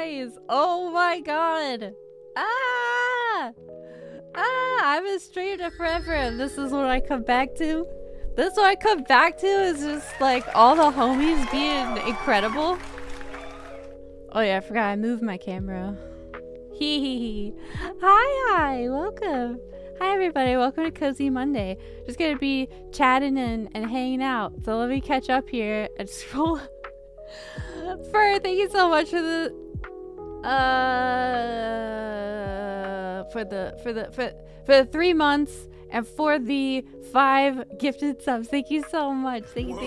guys. Oh my god. Ah! I haven't streamed in forever, and this is what I come back to. This is what I come back to is just like all the homies being incredible. Oh yeah, I forgot I moved my camera. Hee hee hee. Hi, welcome. Hi everybody, welcome to Cozy Monday. Just gonna be chatting and hanging out. So let me catch up here and scroll. Thank you so much for the for the 3 months and for the 5 gifted subs. Thank you so much. Thank you.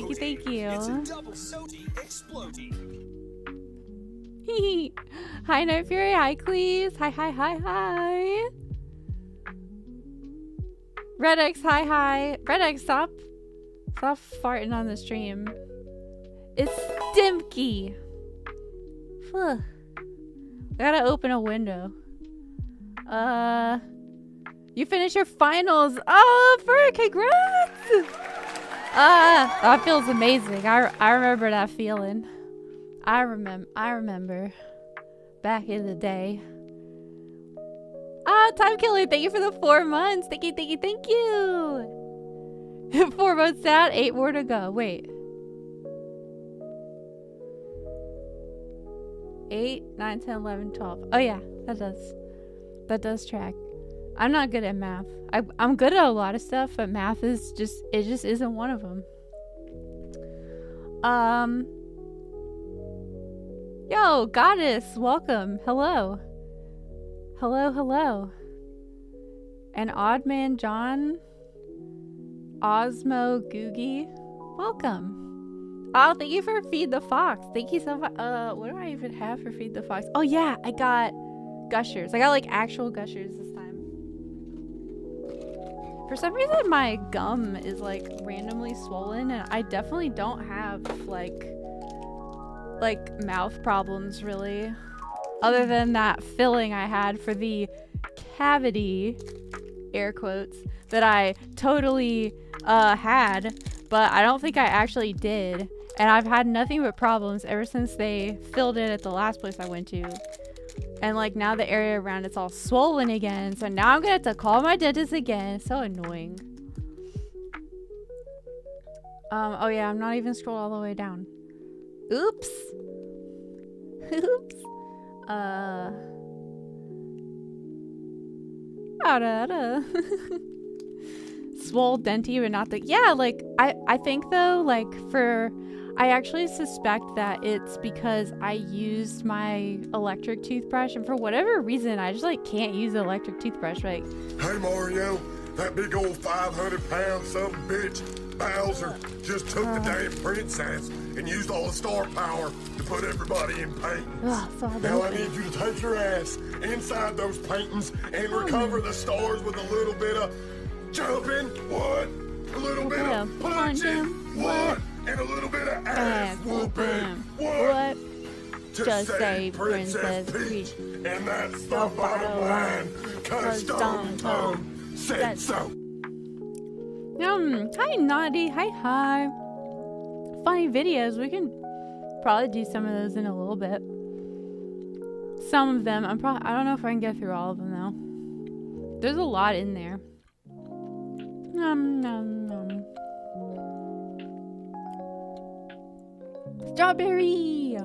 It's a double sody exploding. Hi Night Fury, hi Cleese. Hi. Redx, hi. Redx, stop farting on the stream. It's Stimky. I gotta open a window. You finished your finals. Oh, congrats! That feels amazing. I remember that feeling. I remember back in the day. Time Killer, thank you for the 4 months. Thank you. 4 months down, 8 more to go. Wait. 8, 9, 10, 11, 12. Oh yeah, that does track. I'm not good at math. I'm good at a lot of stuff, but math is just isn't one of them. Yo, Goddess, welcome. Hello. And Oddman John, Osmo Googie, welcome. Oh, thank you for Feed the Fox. Thank you so much. What do I even have for Feed the Fox? Oh yeah, I got gushers. I got like actual gushers this time. For some reason my gum is like randomly swollen, and I definitely don't have like mouth problems really. Other than that filling I had for the cavity, air quotes, that I totally had, but I don't think I actually did. And I've had nothing but problems ever since they filled it at the last place I went to. And like now the area around it's all swollen again. So now I'm gonna have to call my dentist again. It's so annoying. Oh yeah, I'm not even scrolled all the way down. Oops. Swole denty, but not the like I think though, like I actually suspect that it's because I used my electric toothbrush, and for whatever reason I just like can't use the electric toothbrush. Like, hey Mario, that big old 500-pound some bitch Bowser just took the damn princess and used all the star power to put everybody in paintings. Now I need you to take your ass inside those paintings and recover the stars with a little bit of jumping, what? A little bit of punching, what? And a little bit of ass whooping, what? To save Princess Peach. And that's the bottom line, 'cause Stone Toad said so. Hi Naughty, hi. Funny videos, we can probably do some of those in a little bit. Some of them, I don't know if I can get through all of them though. There's a lot in there. Strawberry!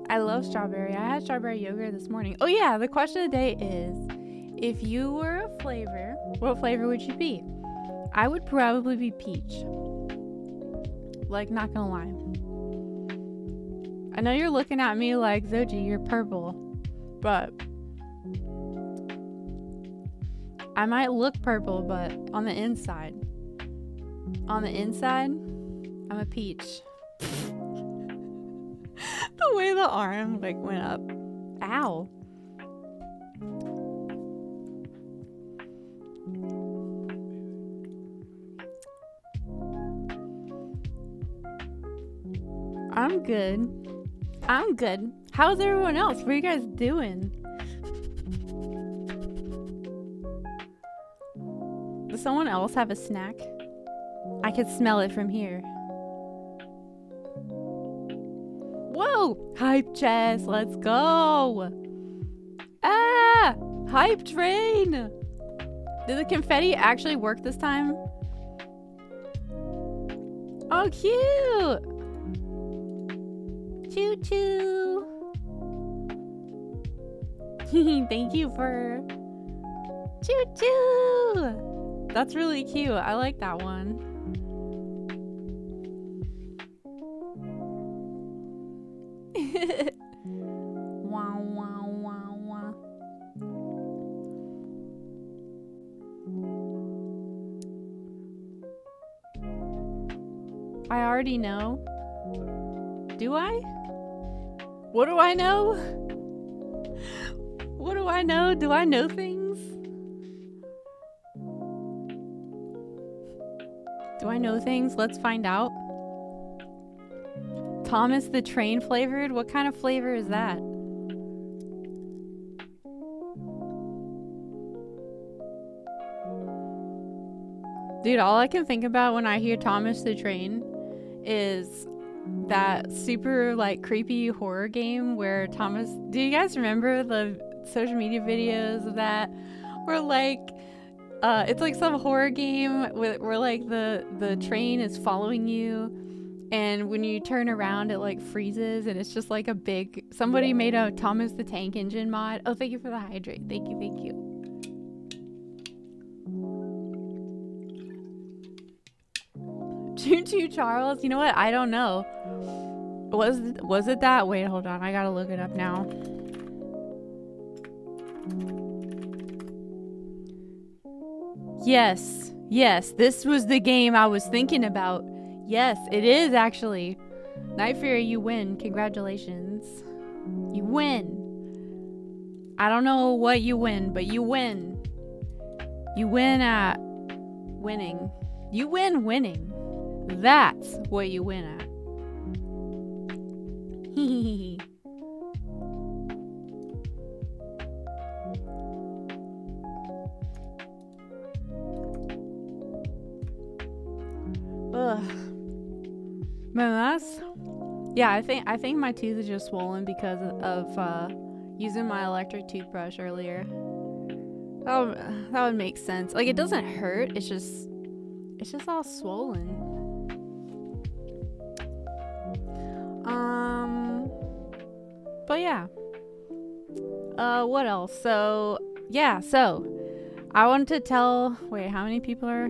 I love strawberry. I had strawberry yogurt this morning. Oh yeah, the question of the day is, if you were a flavor, what flavor would you be? I would probably be peach. Like, not gonna lie. I know you're looking at me like, Zoji, you're purple. But I might look purple, but on the inside, I'm a peach. The way the arm like went up. Ow. I'm good. How's everyone else? What are you guys doing? Does someone else have a snack? I could smell it from here. Whoa, Woo! Hype chest, let's go! Ah! Hype train! Did the confetti actually work this time? Oh, cute! Choo choo! Thank you for... Choo choo! That's really cute. I like that one. Wow, wow, wow, wow. I already know. Do I? What do I know? What do I know? Do I know things? Do I know things? Let's find out. Thomas the Train flavored? What kind of flavor is that? Dude, all I can think about when I hear Thomas the Train is that super like creepy horror game where Thomas... Do you guys remember the social media videos of that? Where like... it's like some horror game where like the train is following you, and when you turn around it like freezes, and it's just like a big... Somebody made a Thomas the Tank Engine mod. Oh, thank you for the hydrate. Thank you, thank you. Choo Choo Charles? You know what? I don't know. Was it that? Wait, hold on. I gotta look it up now. Yes. Yes, this was the game I was thinking about. Yes, it is actually. Night Fury, you win. Congratulations. You win. I don't know what you win, but you win. You win at winning. You win winning. That's what you win at. Hee. Ugh. Man, that's... Yeah, I think my tooth is just swollen because of using my electric toothbrush earlier. That would make sense. Like, it doesn't hurt. It's just all swollen. But yeah. What else? So I want to tell... Wait, how many people are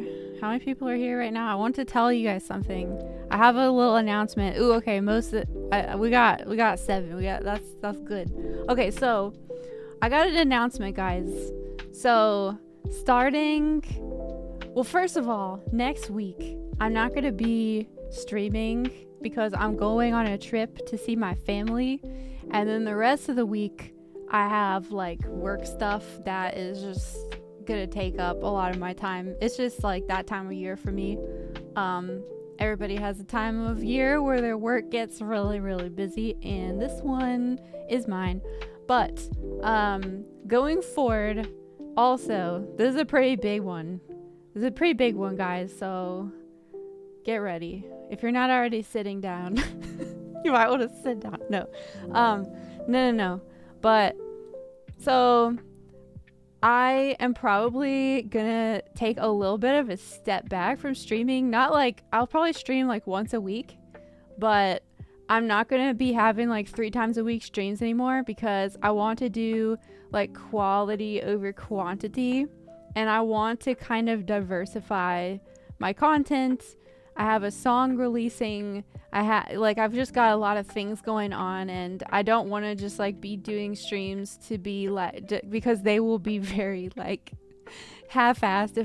here right now? I want to tell you guys something. I have a little announcement. Ooh, okay, we got 7. That's good. Okay, so I got an announcement, guys. So starting... Well, first of all, next week, I'm not going to be streaming because I'm going on a trip to see my family. And then the rest of the week, I have like work stuff that is just going to take up a lot of my time. It's just like that time of year for me. Everybody has a time of year where their work gets really, really busy. And this one is mine. But going forward, also, this is a pretty big one. This is a pretty big one, guys, so get ready. If you're not already sitting down, you might want to sit down. No. But, so, I am probably gonna take a little bit of a step back from streaming. Not like, I'll probably stream like once a week, but I'm not gonna be having like 3 times a week streams anymore because I want to do like quality over quantity. And I want to kind of diversify my content. I have a song releasing. I've just got a lot of things going on, and I don't want to just like be doing streams to be like because they will be very like half-assed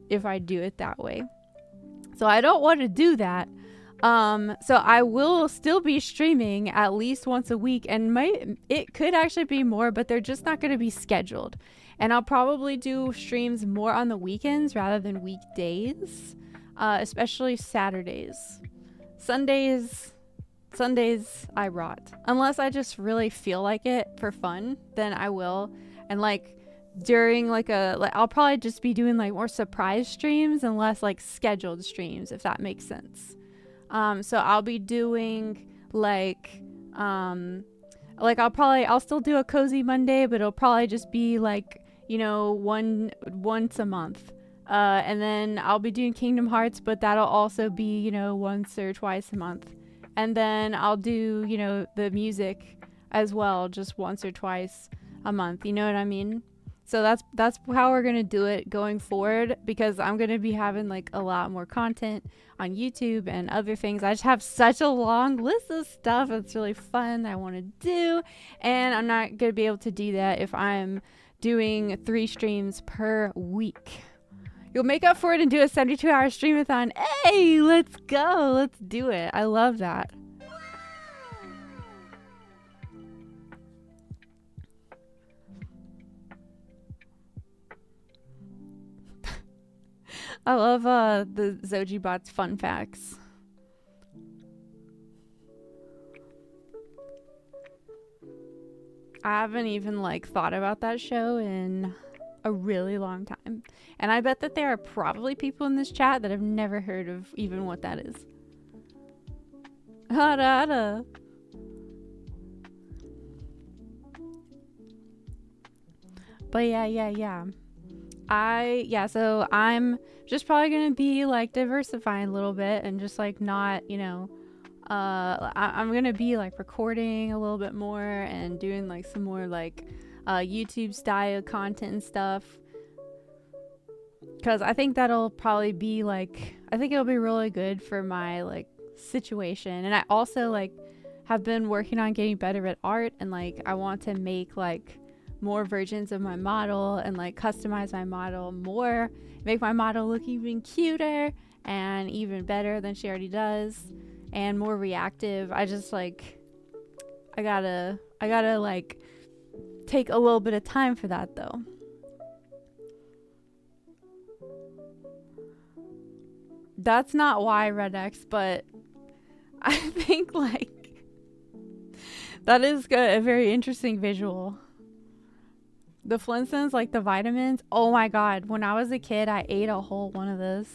if I do it that way. So I don't want to do that. So I will still be streaming at least once a week, and it could actually be more, but they're just not going to be scheduled. And I'll probably do streams more on the weekends rather than weekdays, especially Saturdays. Sundays I rot. Unless I just really feel like it for fun, then I will. And like during I'll probably just be doing like more surprise streams and less like scheduled streams, if that makes sense. So I'll be doing like Like I'll still do a cozy Monday, but it'll probably just be like, you know, once a month. And then I'll be doing Kingdom Hearts, but that'll also be, you know, once or twice a month. And then I'll do, you know, the music as well, just once or twice a month. You know what I mean? So that's how we're gonna do it going forward, because I'm gonna be having like a lot more content on YouTube and other things. I just have such a long list of stuff that's really fun that I want to do, and I'm not gonna be able to do that if I'm doing 3 streams per week. You'll make up for it and do a 72-hour streamathon. Hey, let's go. Let's do it. I love that. I love the Zoji Bot's fun facts. I haven't even like thought about that show in a really long time. And I bet that there are probably people in this chat that have never heard of even what that is. Harada. But yeah. So I'm just probably gonna be like diversifying a little bit and just like not, you know, I'm gonna be like recording a little bit more and doing like some more like YouTube style content and stuff, because I think that'll probably be like, I think it'll be really good for my like situation. And I also like have been working on getting better at art, and like I want to make like more versions of my model and like customize my model more, make my model look even cuter and even better than she already does, and more reactive. I just like I gotta like take a little bit of time for that though. That's not why, Red X, but I think like that is a very interesting visual. The Flintstones, like the vitamins. Oh my god, when I was a kid, I ate a whole one of those.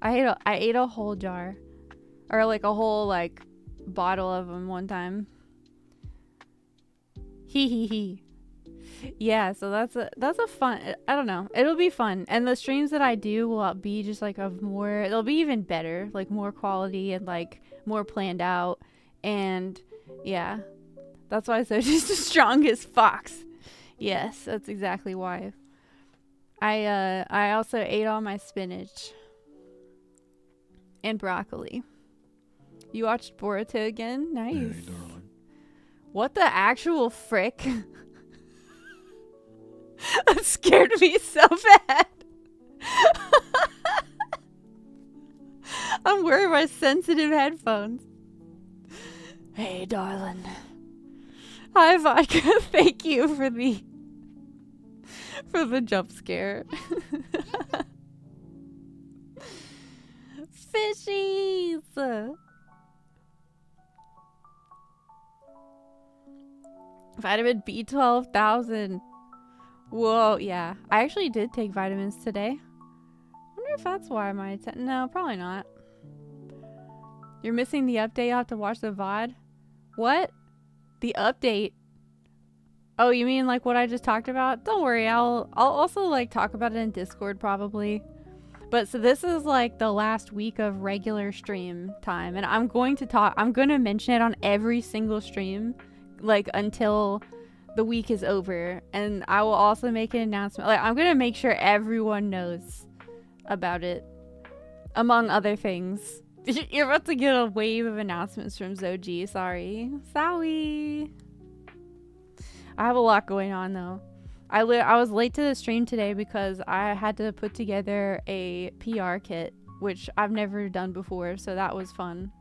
I ate a whole jar, or like a whole like bottle of them one time. Hee. Yeah, so that's a fun, I don't know, it'll be fun. And the streams that I do will be just like of more, they'll be even better, like more quality and like more planned out. And yeah, that's why Soji's the strongest fox. Yes, that's exactly why. I also ate all my spinach and broccoli. You watched Boruto again? Nice. Hey, darling. What the actual frick? That scared me so bad. I'm wearing my sensitive headphones. Hey, darling. Hi, Vodka. Thank you for the jump scare. Fishies. Vitamin B12 1,000. Whoa, yeah. I actually did take vitamins today. I wonder if that's why my no, probably not. You're missing the update. You have to watch the VOD. What? The update? Oh, you mean like what I just talked about? Don't worry, I'll also like talk about it in Discord probably. But so this is like the last week of regular stream time, and I'm going to mention it on every single stream like until the week is over, and I will also make an announcement. Like I'm gonna make sure everyone knows about it, among other things. You're about to get a wave of announcements from Zoji. Sorry. I have a lot going on though. I was late to the stream today because I had to put together a PR kit, which I've never done before, so that was fun.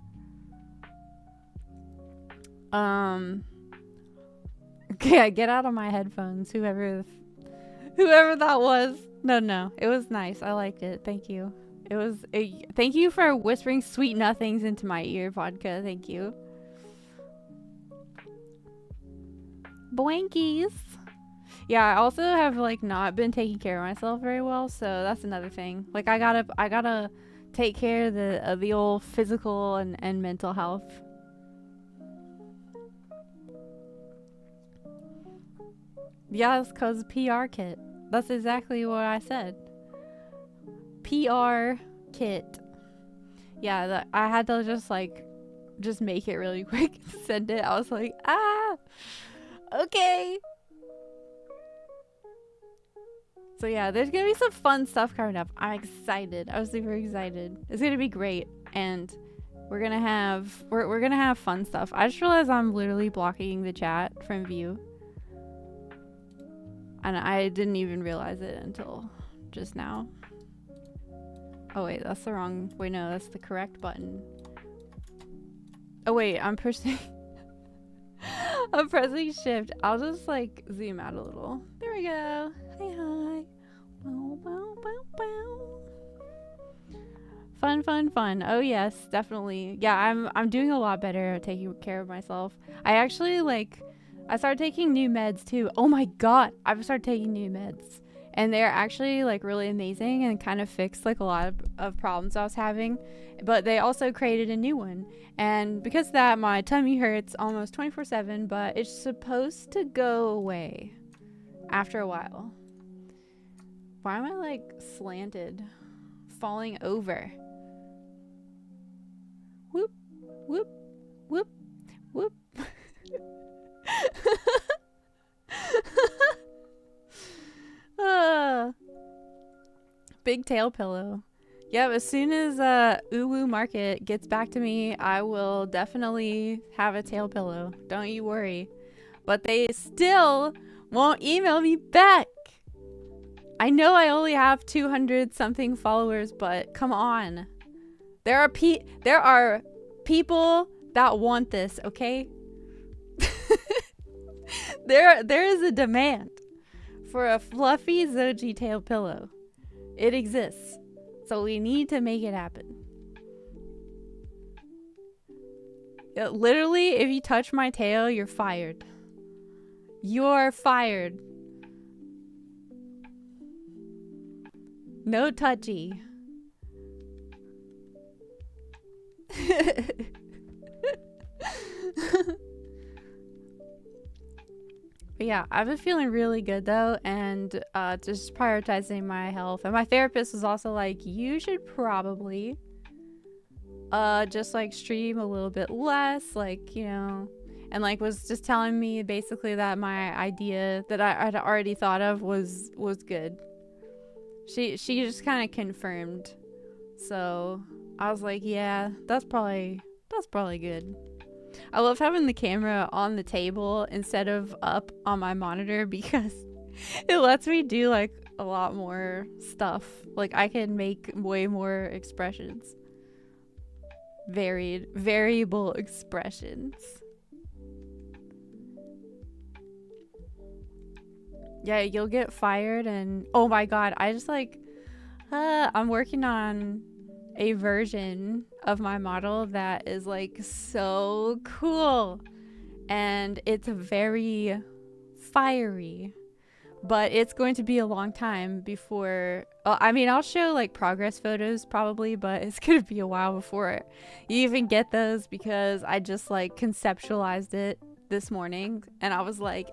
Okay, get out of my headphones, whoever that was. No, it was nice. I liked it. Thank you. Thank you for whispering sweet nothings into my ear, Vodka. Thank you. Boinkies. Yeah, I also have like not been taking care of myself very well, so that's another thing. Like I gotta take care of the old physical and mental health. Yeah, it's cause PR kit. That's exactly what I said. PR kit. Yeah, I had to just make it really quick and send it. I was like, okay. So yeah, there's gonna be some fun stuff coming up. I'm excited. I was super excited. It's gonna be great, and we're gonna have fun stuff. I just realized I'm literally blocking the chat from view, and I didn't even realize it until just now. Oh wait, that's the wrong. Wait, no, that's the correct button. Oh wait, I'm pressing. I'm pressing shift. I'll just like zoom out a little. There we go. Hi. Bow, bow, bow, bow. Fun. Oh yes, definitely. Yeah, I'm doing a lot better at taking care of myself. I actually I started taking new meds too. Oh my god, I've started taking new meds. And they're actually like really amazing and kind of fixed like a lot of problems I was having. But they also created a new one. And because of that, my tummy hurts almost 24/7, but it's supposed to go away after a while. Why am I like slanted? Falling over. Whoop, whoop, whoop, whoop. Big tail pillow. Yeah, as soon as Uwu Market gets back to me, I will definitely have a tail pillow. Don't you worry. But they still won't email me back. I know I only have 200 something followers, but come on. There are people that want this, okay? There is a demand for a fluffy Zoji tail pillow. It exists. So we need to make it happen. Literally, if you touch my tail, you're fired. You're fired. No touchy. But yeah, I've been feeling really good though, and just prioritizing my health. And my therapist was also like, you should probably just like stream a little bit less, like, you know, and like was just telling me basically that my idea that I'd already thought of was good. She just kind of confirmed. So I was like, yeah, that's probably good. I love having the camera on the table instead of up on my monitor because it lets me do like a lot more stuff. Like I can make way more expressions. Variable expressions. Yeah, you'll get fired and oh my god, I just like I'm working on a version of my model that is like so cool and it's very fiery, but it's going to be a long time before I mean I'll show like progress photos probably, but it's gonna be a while before you even get those because I just like conceptualized it this morning and I was like,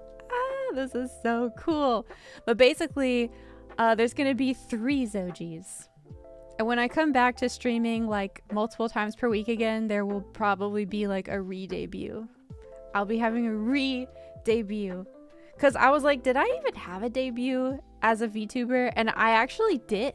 this is so cool. But basically there's gonna be 3 Zojis. And when I come back to streaming like multiple times per week again, there will probably be like a re-debut. I'll be having a re-debut. Because I was like, did I even have a debut as a VTuber? And I actually did.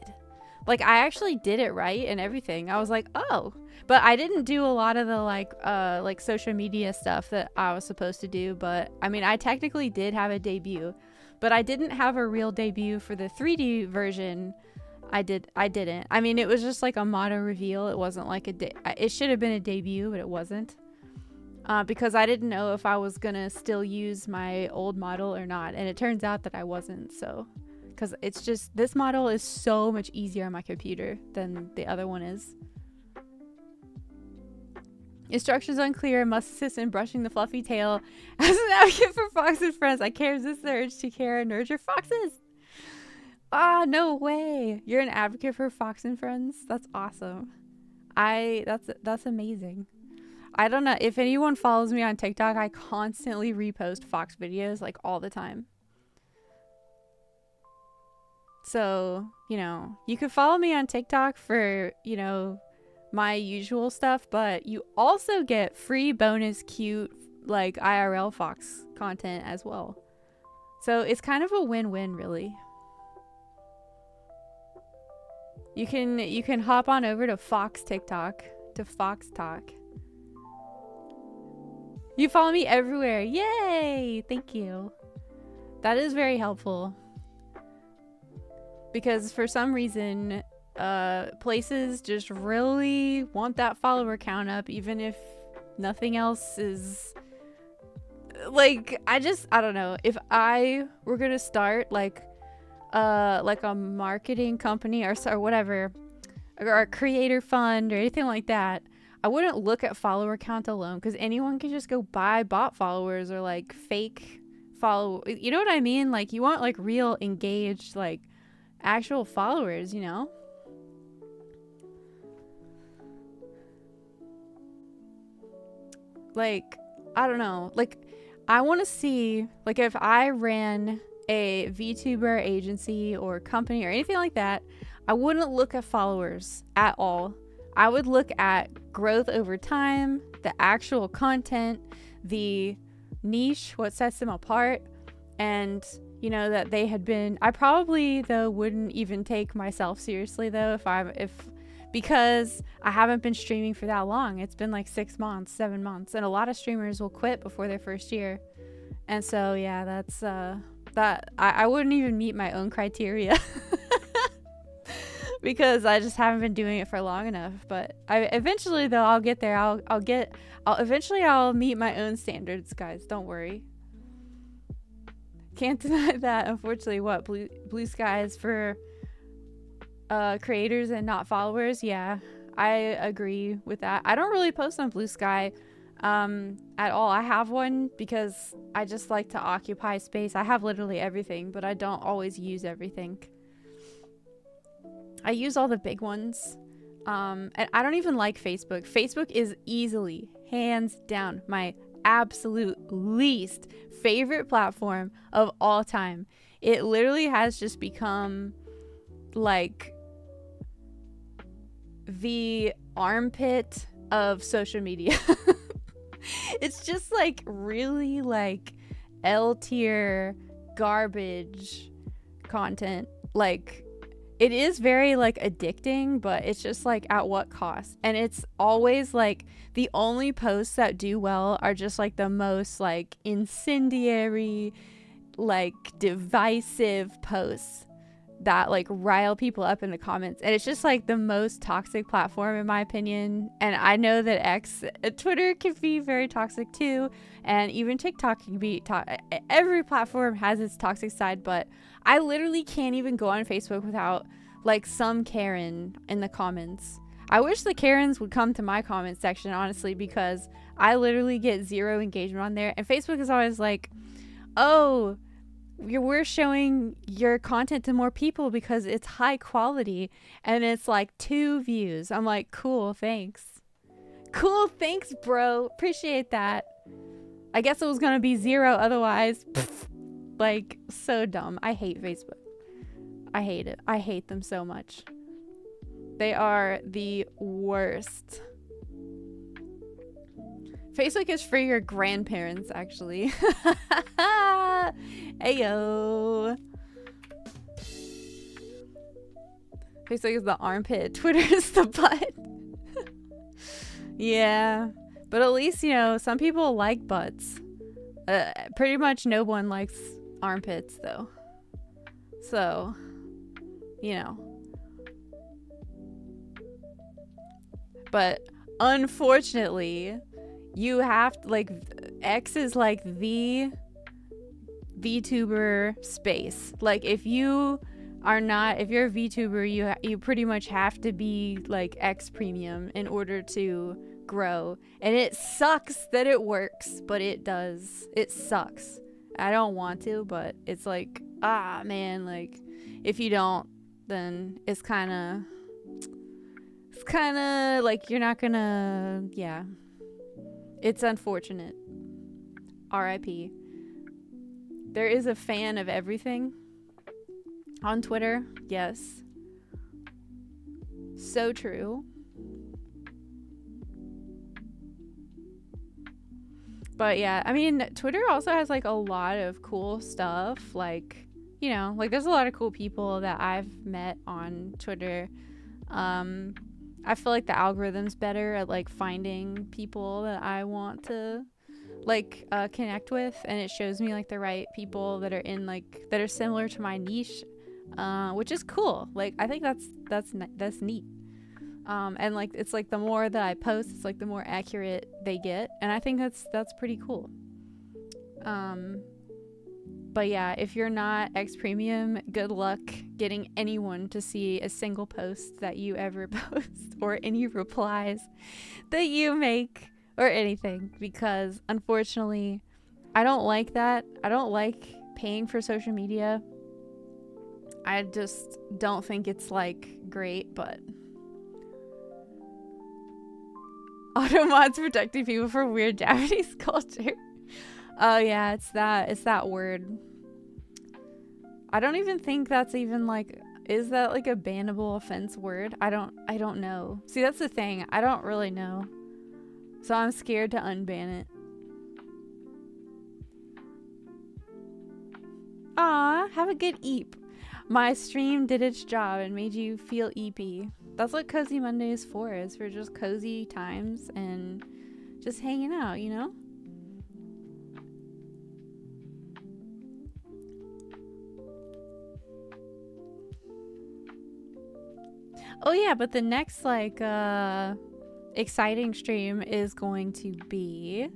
Like, I actually did it right and everything. I was like, oh. But I didn't do a lot of the like social media stuff that I was supposed to do. But I mean, I technically did have a debut. But I didn't have a real debut for the 3D version. I didn't. I mean, it was just like a motto reveal. It wasn't like it should have been a debut, but it wasn't. Because I didn't know if I was gonna still use my old model or not. And it turns out that I wasn't, so. Because it's just, this model is so much easier on my computer than the other one is. Instructions unclear, must assist in brushing the fluffy tail. As an advocate for fox and friends, I can't resist the urge to care and nurture foxes. Ah, no way. You're an advocate for fox and friends? That's awesome. That's amazing. I don't know if anyone follows me on TikTok. I constantly repost Fox videos like all the time. So, you know, you could follow me on TikTok for, you know, my usual stuff, but you also get free bonus cute like IRL Fox content as well. So it's kind of a win-win, really. You can hop on over to Fox TikTok, to Fox Talk. You follow me everywhere. Yay! Thank you. That is very helpful. Because for some reason, places just really want that follower count up, even if nothing else is like, I don't know. If I were gonna start like a marketing company or whatever, or a creator fund or anything like that, I wouldn't look at follower count alone, because anyone can just go buy bot followers or like fake follow. You know what I mean? Like, you want like real engaged, like actual followers, you know? Like, I don't know. Like, I want to see, like, if I ran a VTuber agency or company or anything like that, I wouldn't look at followers at all. I would look at growth over time, the actual content, the niche, what sets them apart, and you know, that they had been. I probably though wouldn't even take myself seriously though because I haven't been streaming for that long. It's been like 6 months, 7 months, and a lot of streamers will quit before their first year. And so yeah, that's that I wouldn't even meet my own criteria because I just haven't been doing it for long enough. But eventually though, I'll get there. I'll meet my own standards, guys. Don't worry. Can't deny that. Unfortunately, what blue skies for creators and not followers. Yeah, I agree with that. I don't really post on Blue Sky at all. I have one because I just like to occupy space. I have literally everything, but I don't always use everything. I use all the big ones. And I don't even like Facebook. Facebook is easily, hands down, my absolute least favorite platform of all time. It literally has just become like the armpit of social media. It's just like really like L tier garbage content. Like, it is very like addicting, but it's just like, at what cost? And it's always like the only posts that do well are just like the most like incendiary, like divisive posts that like rile people up in the comments. And it's just like the most toxic platform in my opinion. And I know that Twitter can be very toxic too, and even TikTok can be every platform has its toxic side. But I literally can't even go on Facebook without like some Karen in the comments. I wish the Karens would come to my comment section, honestly, because I literally get zero engagement on there. And Facebook is always like, oh, we're showing your content to more people because it's high quality, and it's like 2 views. I'm like, cool, thanks. Cool, thanks, bro. Appreciate that. I guess it was gonna be 0 otherwise. Like, so dumb. I hate Facebook. I hate it. I hate them so much. They are the worst. Facebook is for your grandparents, actually. Ayo. Facebook is the armpit. Twitter is the butt. Yeah. But at least, you know, some people like butts. Pretty much no one likes armpits, though. So, you know. But unfortunately, you have to, like, X is like the VTuber space. Like, if you're a VTuber, you pretty much have to be like X premium in order to grow. And it sucks that it works, but it does. It sucks. I don't want to, but it's like, man, like, if you don't, then it's kind of like you're not gonna, yeah. It's unfortunate. R.I.P. There is a fan of everything on Twitter. Yes. So true. But yeah, I mean, Twitter also has like a lot of cool stuff. Like, you know, like there's a lot of cool people that I've met on Twitter. I feel like the algorithm's better at like finding people that I want to like connect with, and it shows me like the right people that are in like that are similar to my niche, which is cool. Like I think that's neat. And like it's like the more that I post, it's like the more accurate they get, and I think that's pretty cool. But yeah, if you're not X Premium, good luck getting anyone to see a single post that you ever post or any replies that you make or anything, because unfortunately I don't like that. I don't like paying for social media. I just don't think it's like great, but Automods protecting people from weird Japanese culture. Oh yeah, it's that word. I don't even think that's even like, is that like a bannable offense word? I don't know. See, that's the thing. I don't really know. So I'm scared to unban it. Aw, have a good eep. My stream did its job and made you feel eepy. That's what Cozy Monday is for. It's for just cozy times and just hanging out, you know? Oh yeah, but the next like exciting stream is going to be,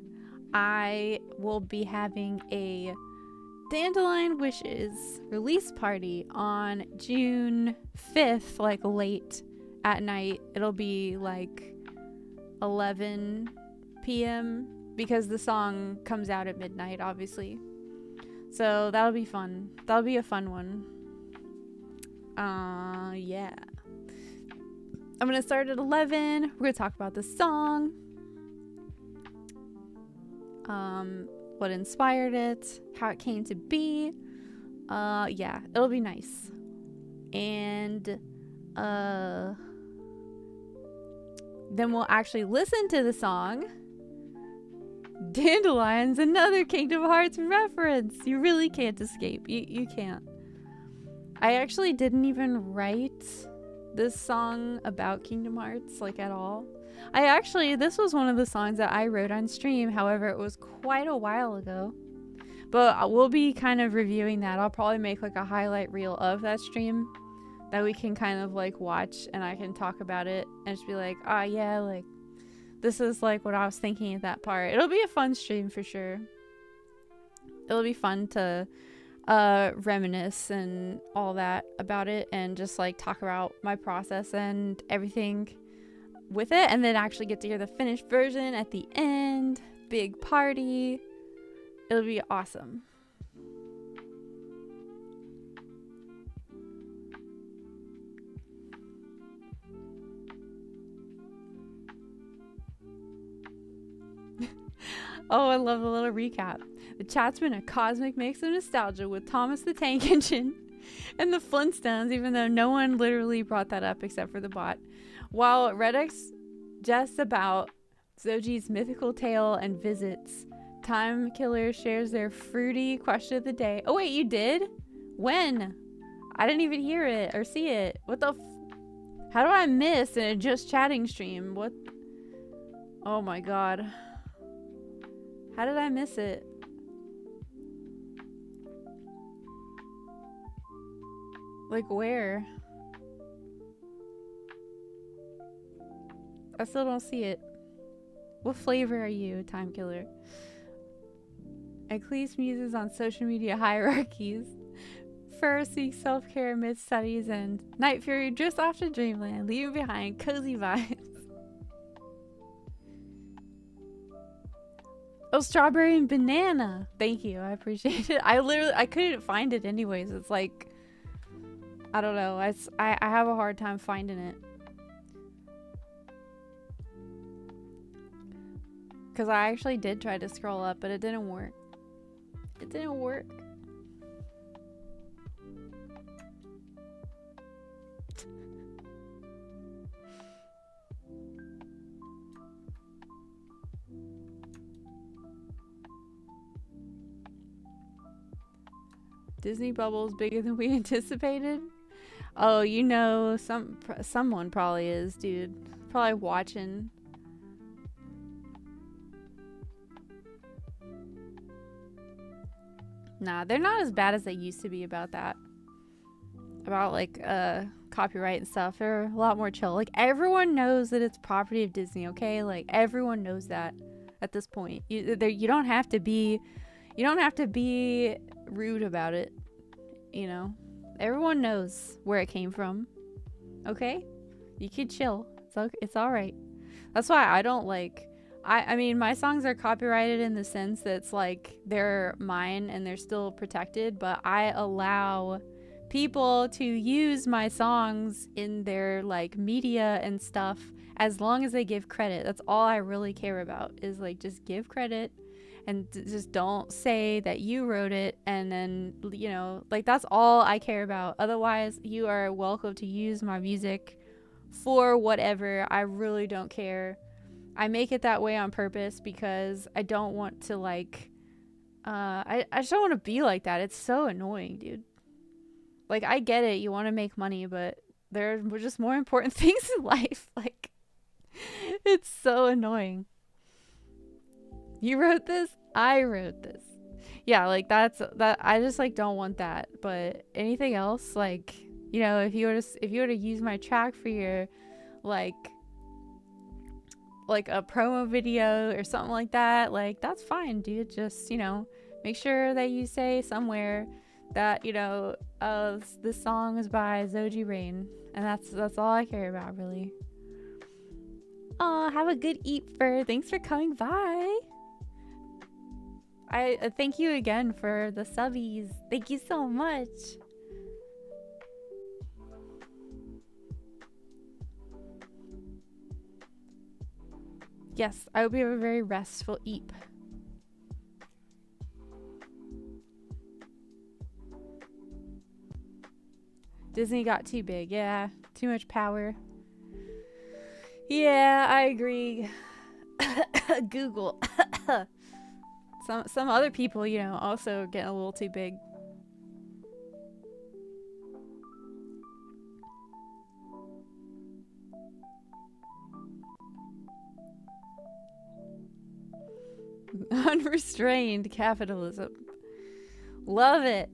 I will be having a Dandelion Wishes release party on June 5th, like late at night. It'll be like 11 p.m. because the song comes out at midnight, obviously. So that'll be fun. That'll be a fun one. Yeah. I'm gonna start at 11. We're gonna talk about the song. What inspired it, how it came to be. Yeah, it'll be nice. And then we'll actually listen to the song. Dandelion's another Kingdom Hearts reference. You really can't escape. You can't. I actually didn't even write this song about Kingdom Hearts like at all. This was one of the songs that I wrote on stream. However, it was quite a while ago. But we'll be kind of reviewing that. I'll probably make like a highlight reel of that stream that we can kind of like watch, and I can talk about it and just be like, ah, yeah, like this is like what I was thinking at that part. It'll be a fun stream for sure. It'll be fun to reminisce and all that about it, and just like talk about my process and everything with it, and then actually get to hear the finished version at the end. Big party. It'll be awesome. Oh, I love the little recap. The chat's been a cosmic mix of nostalgia with Thomas the Tank Engine and the Flintstones, even though no one literally brought that up except for the bot. While Redx jests about Zoji's mythical tale and visits, Time Killer shares their fruity question of the day. Oh wait, you did? When? I didn't even hear it or see it. What the how do I miss in a just chatting stream? What? Oh my god. How did I miss it? Like where? I still don't see it. What flavor are you, Time Killer? Eclipse muses on social media hierarchies. Fur seeks self-care amid studies, and Night Fury drifts off to dreamland, leaving behind cozy vibes. Oh, strawberry and banana. Thank you. I appreciate it. I couldn't find it anyways. It's like, I don't know. I have a hard time finding it. Because I actually did try to scroll up, but it didn't work. It didn't work. Disney bubble's bigger than we anticipated. Oh, you know, someone probably is, dude. Probably watching. Nah, they're not as bad as they used to be about that. About like copyright and stuff. They're a lot more chill. Like everyone knows that it's property of Disney, okay? Like everyone knows that at this point. You don't have to be rude about it, you know? Everyone knows where it came from. Okay? You can chill. It's all right. That's why I don't like I mean, my songs are copyrighted in the sense that it's like they're mine and they're still protected, but I allow people to use my songs in their like media and stuff as long as they give credit. That's all I really care about, is like just give credit and just don't say that you wrote it, and then, you know, like that's all I care about. Otherwise, you are welcome to use my music for whatever. I really don't care. I make it that way on purpose because I don't want to like I just don't want to be like that. It's so annoying, dude. Like, I get it, you want to make money, but there are just more important things in life. Like, it's so annoying. You wrote this? I wrote this. Yeah, like that I just like don't want that. But anything else, like, you know, if you were to use my track for your like a promo video or something like that, like that's fine, dude. Just, you know, make sure that you say somewhere that, you know, this song is by Zoji Rain, and that's all I care about, really. Oh, have a good eat, Fur. Thanks for coming by. I thank you again for the subbies. Thank you so much. Yes, I hope you have a very restful eep. Disney got too big. Yeah, too much power. Yeah, I agree. Google. Some other people, you know, also getting a little too big. Unrestrained capitalism. Love it.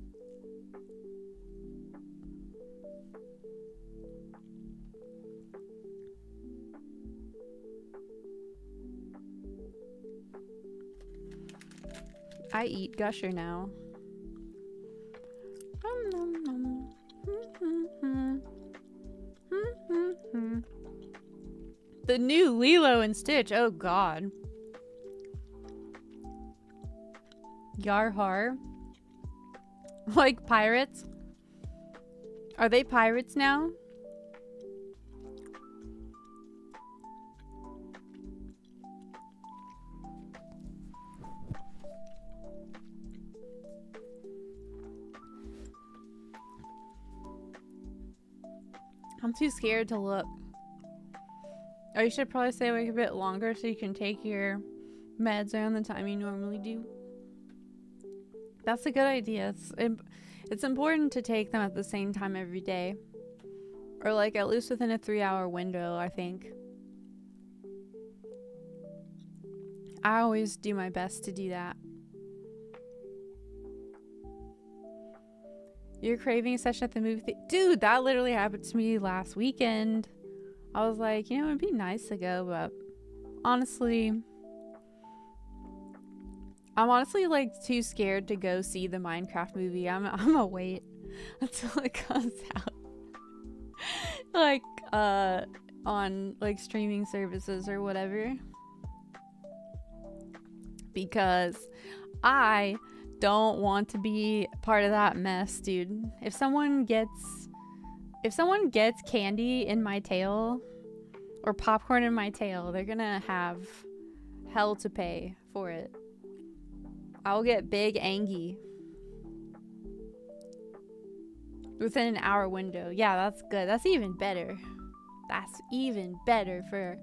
I eat Gusher now. The new Lilo and Stitch. Oh god. Yarhar. Like pirates? Are they pirates now? I'm too scared to look. Oh, you should probably stay awake a bit longer so you can take your meds around the time you normally do. That's a good idea. It's important to take them at the same time every day. Or like at least within a 3-hour window, I think. I always do my best to do that. You're craving a session at the movie theater? Dude, that literally happened to me last weekend. I was like, you know, it'd be nice to go, but honestly, I'm honestly like too scared to go see the Minecraft movie. I'm gonna wait until it comes out. Like, on like streaming services or whatever. Because I don't want to be part of that mess, dude. If someone gets candy in my tail or popcorn in my tail, they're gonna have hell to pay for it. I will get big Angie within an hour window. Yeah, that's good. That's even better. That's even better for...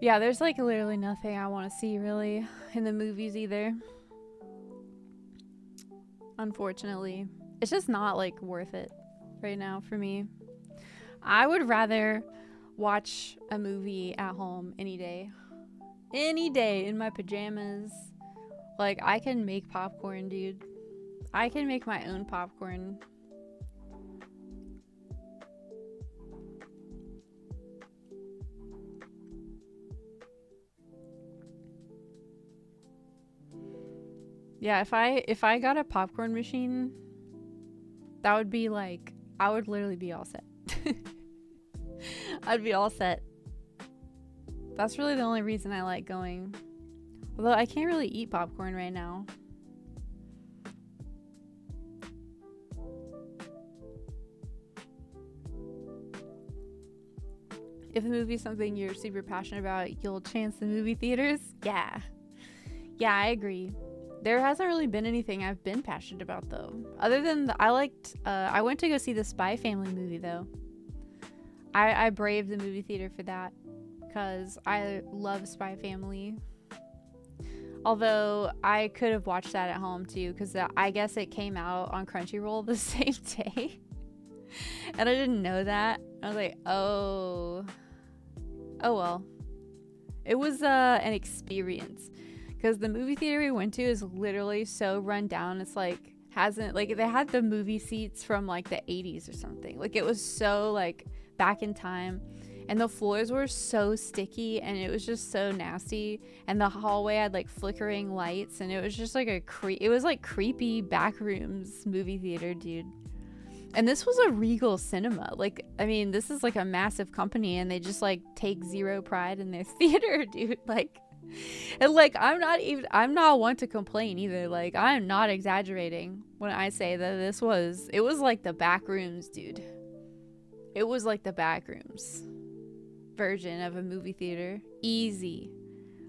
Yeah, there's like literally nothing I want to see really in the movies either. Unfortunately. It's just not like worth it right now for me. I would rather watch a movie at home any day. Any day in my pajamas. Like, I can make popcorn, dude. I can make my own popcorn. Yeah, if I got a popcorn machine, that would be like, I would literally be all set. I'd be all set. That's really the only reason I like going. Although I can't really eat popcorn right now. If the movie's something you're super passionate about, you'll chance the movie theaters? Yeah. Yeah, I agree. There hasn't really been anything I've been passionate about though. Other than I went to go see the Spy Family movie though. I braved the movie theater for that because I love Spy Family. Although I could have watched that at home too because I guess it came out on Crunchyroll the same day. And I didn't know that. I was like, oh well. It was an experience. Because the movie theater we went to is literally so run down. It's like, they had the movie seats from like the 80s or something. Like, it was so like back in time. And the floors were so sticky and it was just so nasty. And the hallway had like flickering lights. And it was just like it was like creepy backrooms movie theater, dude. And this was a Regal Cinema. Like, I mean, this is like a massive company and they just like take zero pride in their theater, dude. Like, and like I'm not one to complain either. Like, I'm not exaggerating when I say that it was like the back rooms, dude. It was like the back rooms version of a movie theater. Easy.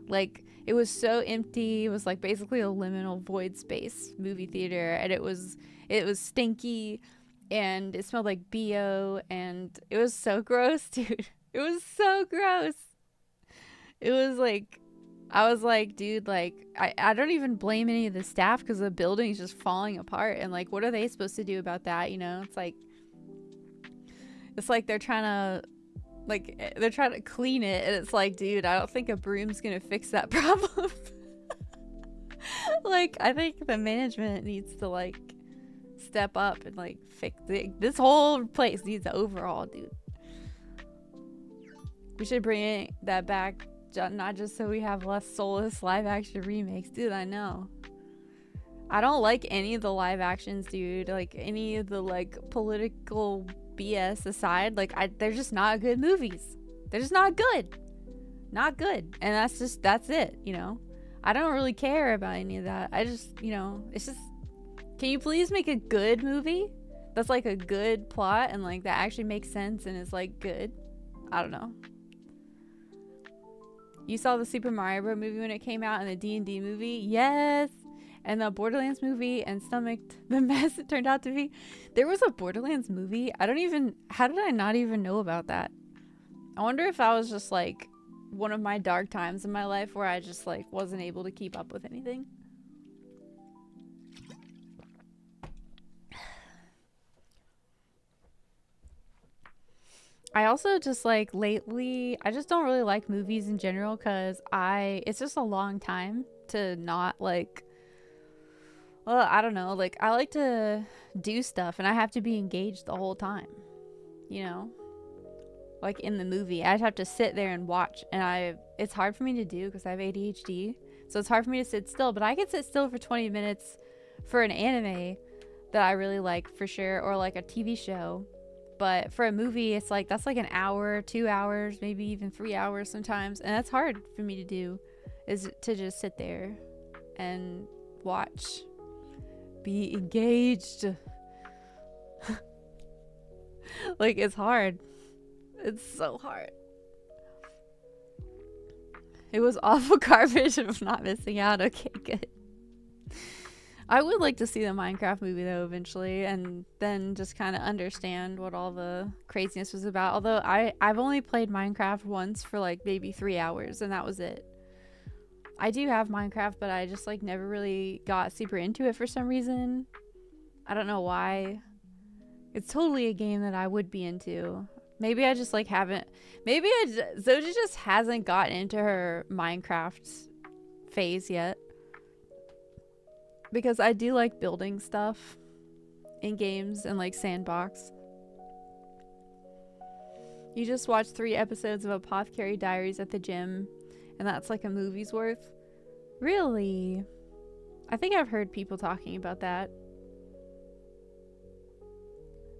Like, it was so empty. It was like basically a liminal void space movie theater, and it was stinky and it smelled like BO and it was so gross, dude. It was so gross. It was like, I was like, dude, like, I don't even blame any of the staff because the building's just falling apart. And, like, what are they supposed to do about that, you know? It's like they're trying to clean it. And it's like, dude, I don't think a broom's going to fix that problem. Like, I think the management needs to, like, step up and, like, fix it. This whole place needs an overhaul, dude. We should bring that back. Not just so we have less soulless live action remakes. Dude, I know. I don't like any of the live actions, dude. Like, any of the, like, political BS aside. Like, they're just not good movies. They're just not good. Not good. And that's it, you know? I don't really care about any of that. I just, you know, it's just... Can you please make a good movie? That's, like, a good plot and, like, that actually makes sense and is, like, good? I don't know. You saw the Super Mario Bros. Movie when it came out and the D&D movie? Yes! And the Borderlands movie and stomached the mess it turned out to be. There was a Borderlands movie? How did I not even know about that? I wonder if that was just like one of my dark times in my life where I just like wasn't able to keep up with anything. I also just like lately, I just don't really like movies in general because it's just a long time to not like, well, I don't know, like I like to do stuff and I have to be engaged the whole time, you know, like in the movie. I just have to sit there and watch, and it's hard for me to do because I have ADHD, so it's hard for me to sit still, but I can sit still for 20 minutes for an anime that I really like for sure, or like a TV show. But for a movie, it's like, that's like an hour, 2 hours, maybe even 3 hours sometimes. And that's hard for me to do, is to just sit there and watch. Be engaged. Like, it's hard. It's so hard. It was awful garbage. I'm not missing out. Okay, good. I would like to see the Minecraft movie though eventually, and then just kind of understand what all the craziness was about. Although I've only played Minecraft once for like maybe 3 hours, and that was it. I do have Minecraft, but I just like never really got super into it for some reason. I don't know why. It's totally a game that I would be into. Maybe I just like haven't. Maybe Zoja just hasn't gotten into her Minecraft phase yet. Because I do like building stuff in games and like sandbox. You just watch 3 episodes of Apothecary Diaries at the gym, and that's like a movie's worth. Really? I think I've heard people talking about that.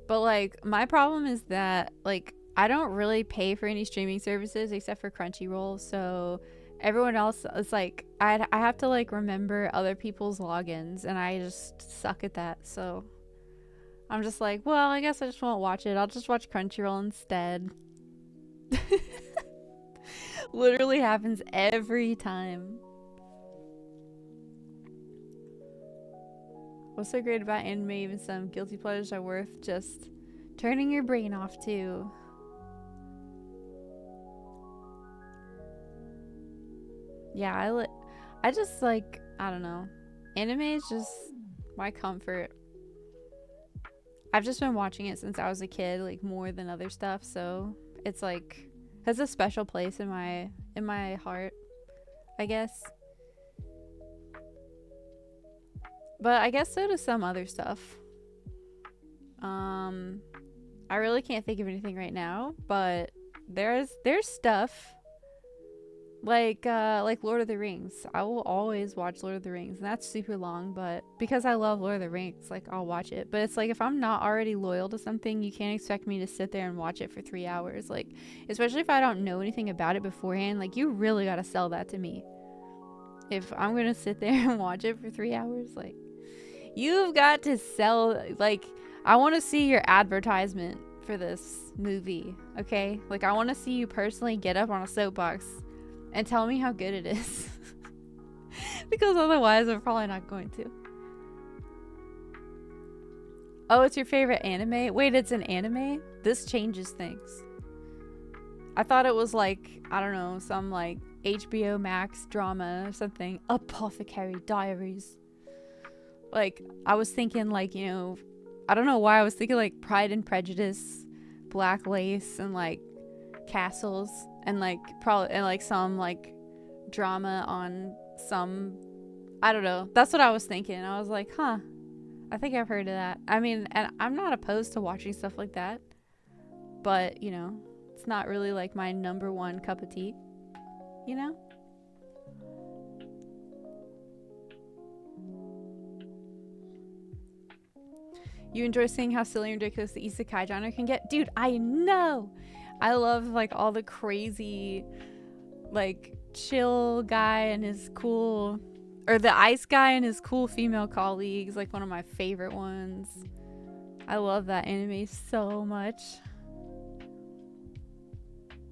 But like my problem is that like I don't really pay for any streaming services except for Crunchyroll, so everyone else, it's like I have to like remember other people's logins, and I just suck at that. So I'm just like, well, I guess I just won't watch it. I'll just watch Crunchyroll instead. Literally happens every time. What's so great about anime? Even some guilty pleasures are worth just turning your brain off to. Yeah, I just like, I don't know. Anime is just my comfort. I've just been watching it since I was a kid, like more than other stuff, so it's like has a special place in my heart, I guess. But I guess so does some other stuff. I really can't think of anything right now, but there's stuff like Lord of the Rings. I will always watch Lord of the Rings, and that's super long, but because I love Lord of the Rings, like I'll watch it. But it's like if I'm not already loyal to something, you can't expect me to sit there and watch it for 3 hours, like especially if I don't know anything about it beforehand. Like you really got to sell that to me if I'm gonna sit there and watch it for 3 hours. Like you've got to sell, like I want to see your advertisement for this movie, okay? Like I want to see you personally get up on a soapbox and tell me how good it is. Because otherwise I'm probably not going to. Oh, it's your favorite anime? Wait, it's an anime? This changes things. I thought it was like, I don't know, some like HBO Max drama or something. Apothecary Diaries. Like, I was thinking like, you know, I don't know why I was thinking like Pride and Prejudice, Black Lace, and like castles, and like probably and like some like drama on some, I don't know. That's what I was thinking. I was like, huh, I think I've heard of that. I mean, and I'm not opposed to watching stuff like that, but you know, it's not really like my number one cup of tea, you know? You enjoy seeing how silly and ridiculous the isekai genre can get? Dude, I know! I love like all the crazy, like chill guy and his cool, or the ice guy and his cool female colleagues, like one of my favorite ones. I love that anime so much.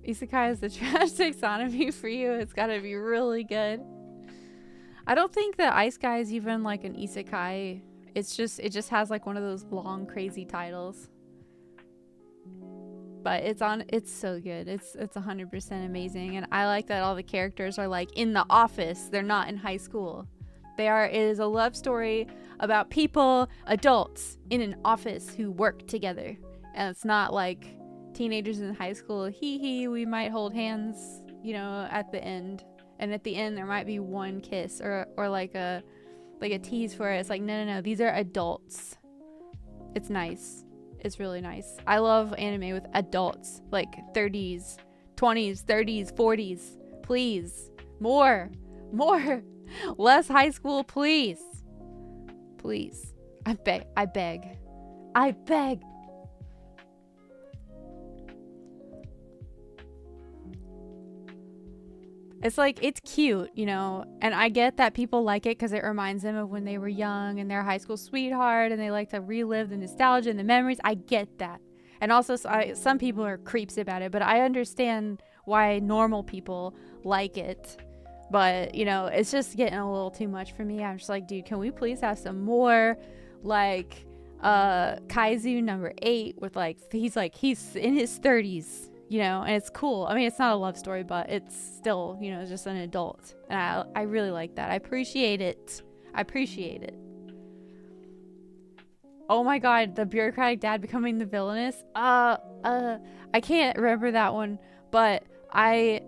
Isekai is the trash taxonomy for you. It's gotta be really good. I don't think that ice guy is even like an isekai. It just has like one of those long crazy titles. But it's so good. It's 100% amazing, and I like that all the characters are like in the office. They're not in high school. It is a love story about people, adults in an office who work together. And it's not like teenagers in high school, hee hee, we might hold hands, you know, at the end. And at the end there might be one kiss or like a tease for it. It's like, no, these are adults. It's nice. It's really nice. I love anime with adults, like 30s, 20s, 30s, 40s. Please, more, less high school, please. I beg. It's like, it's cute, you know, and I get that people like it because it reminds them of when they were young and their high school sweetheart, and they like to relive the nostalgia and the memories. I get that. And also, some people are creeps about it, but I understand why normal people like it. But, you know, it's just getting a little too much for me. I'm just like, dude, can we please have some more, like, Kaizu number 8 with, like, he's in his 30s, you know, and it's cool. I mean, it's not a love story, but it's still, you know, just an adult. And I really like that. I appreciate it. Oh my god, the bureaucratic dad becoming the villainous. I can't remember that one, but I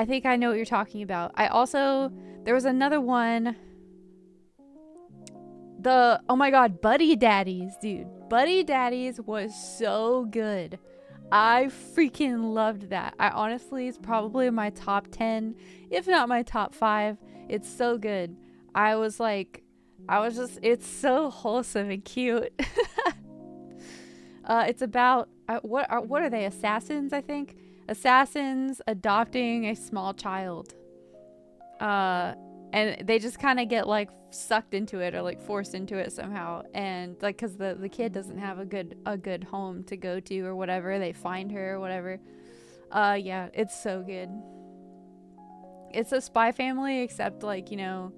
think I know what you're talking about. There was another one. Oh my god, Buddy Daddies, dude. Buddy Daddies was so good. I freaking loved that. I honestly, it's probably my top 10, if not my top 5. It's so good. It's so wholesome and cute. It's about, what are they, assassins, I think? Assassins adopting a small child. And they just kind of get, like, sucked into it or, like, forced into it somehow. And, like, because the kid doesn't have a good home to go to or whatever. They find her or whatever. Yeah, it's so good. It's a spy family, except, like, you know,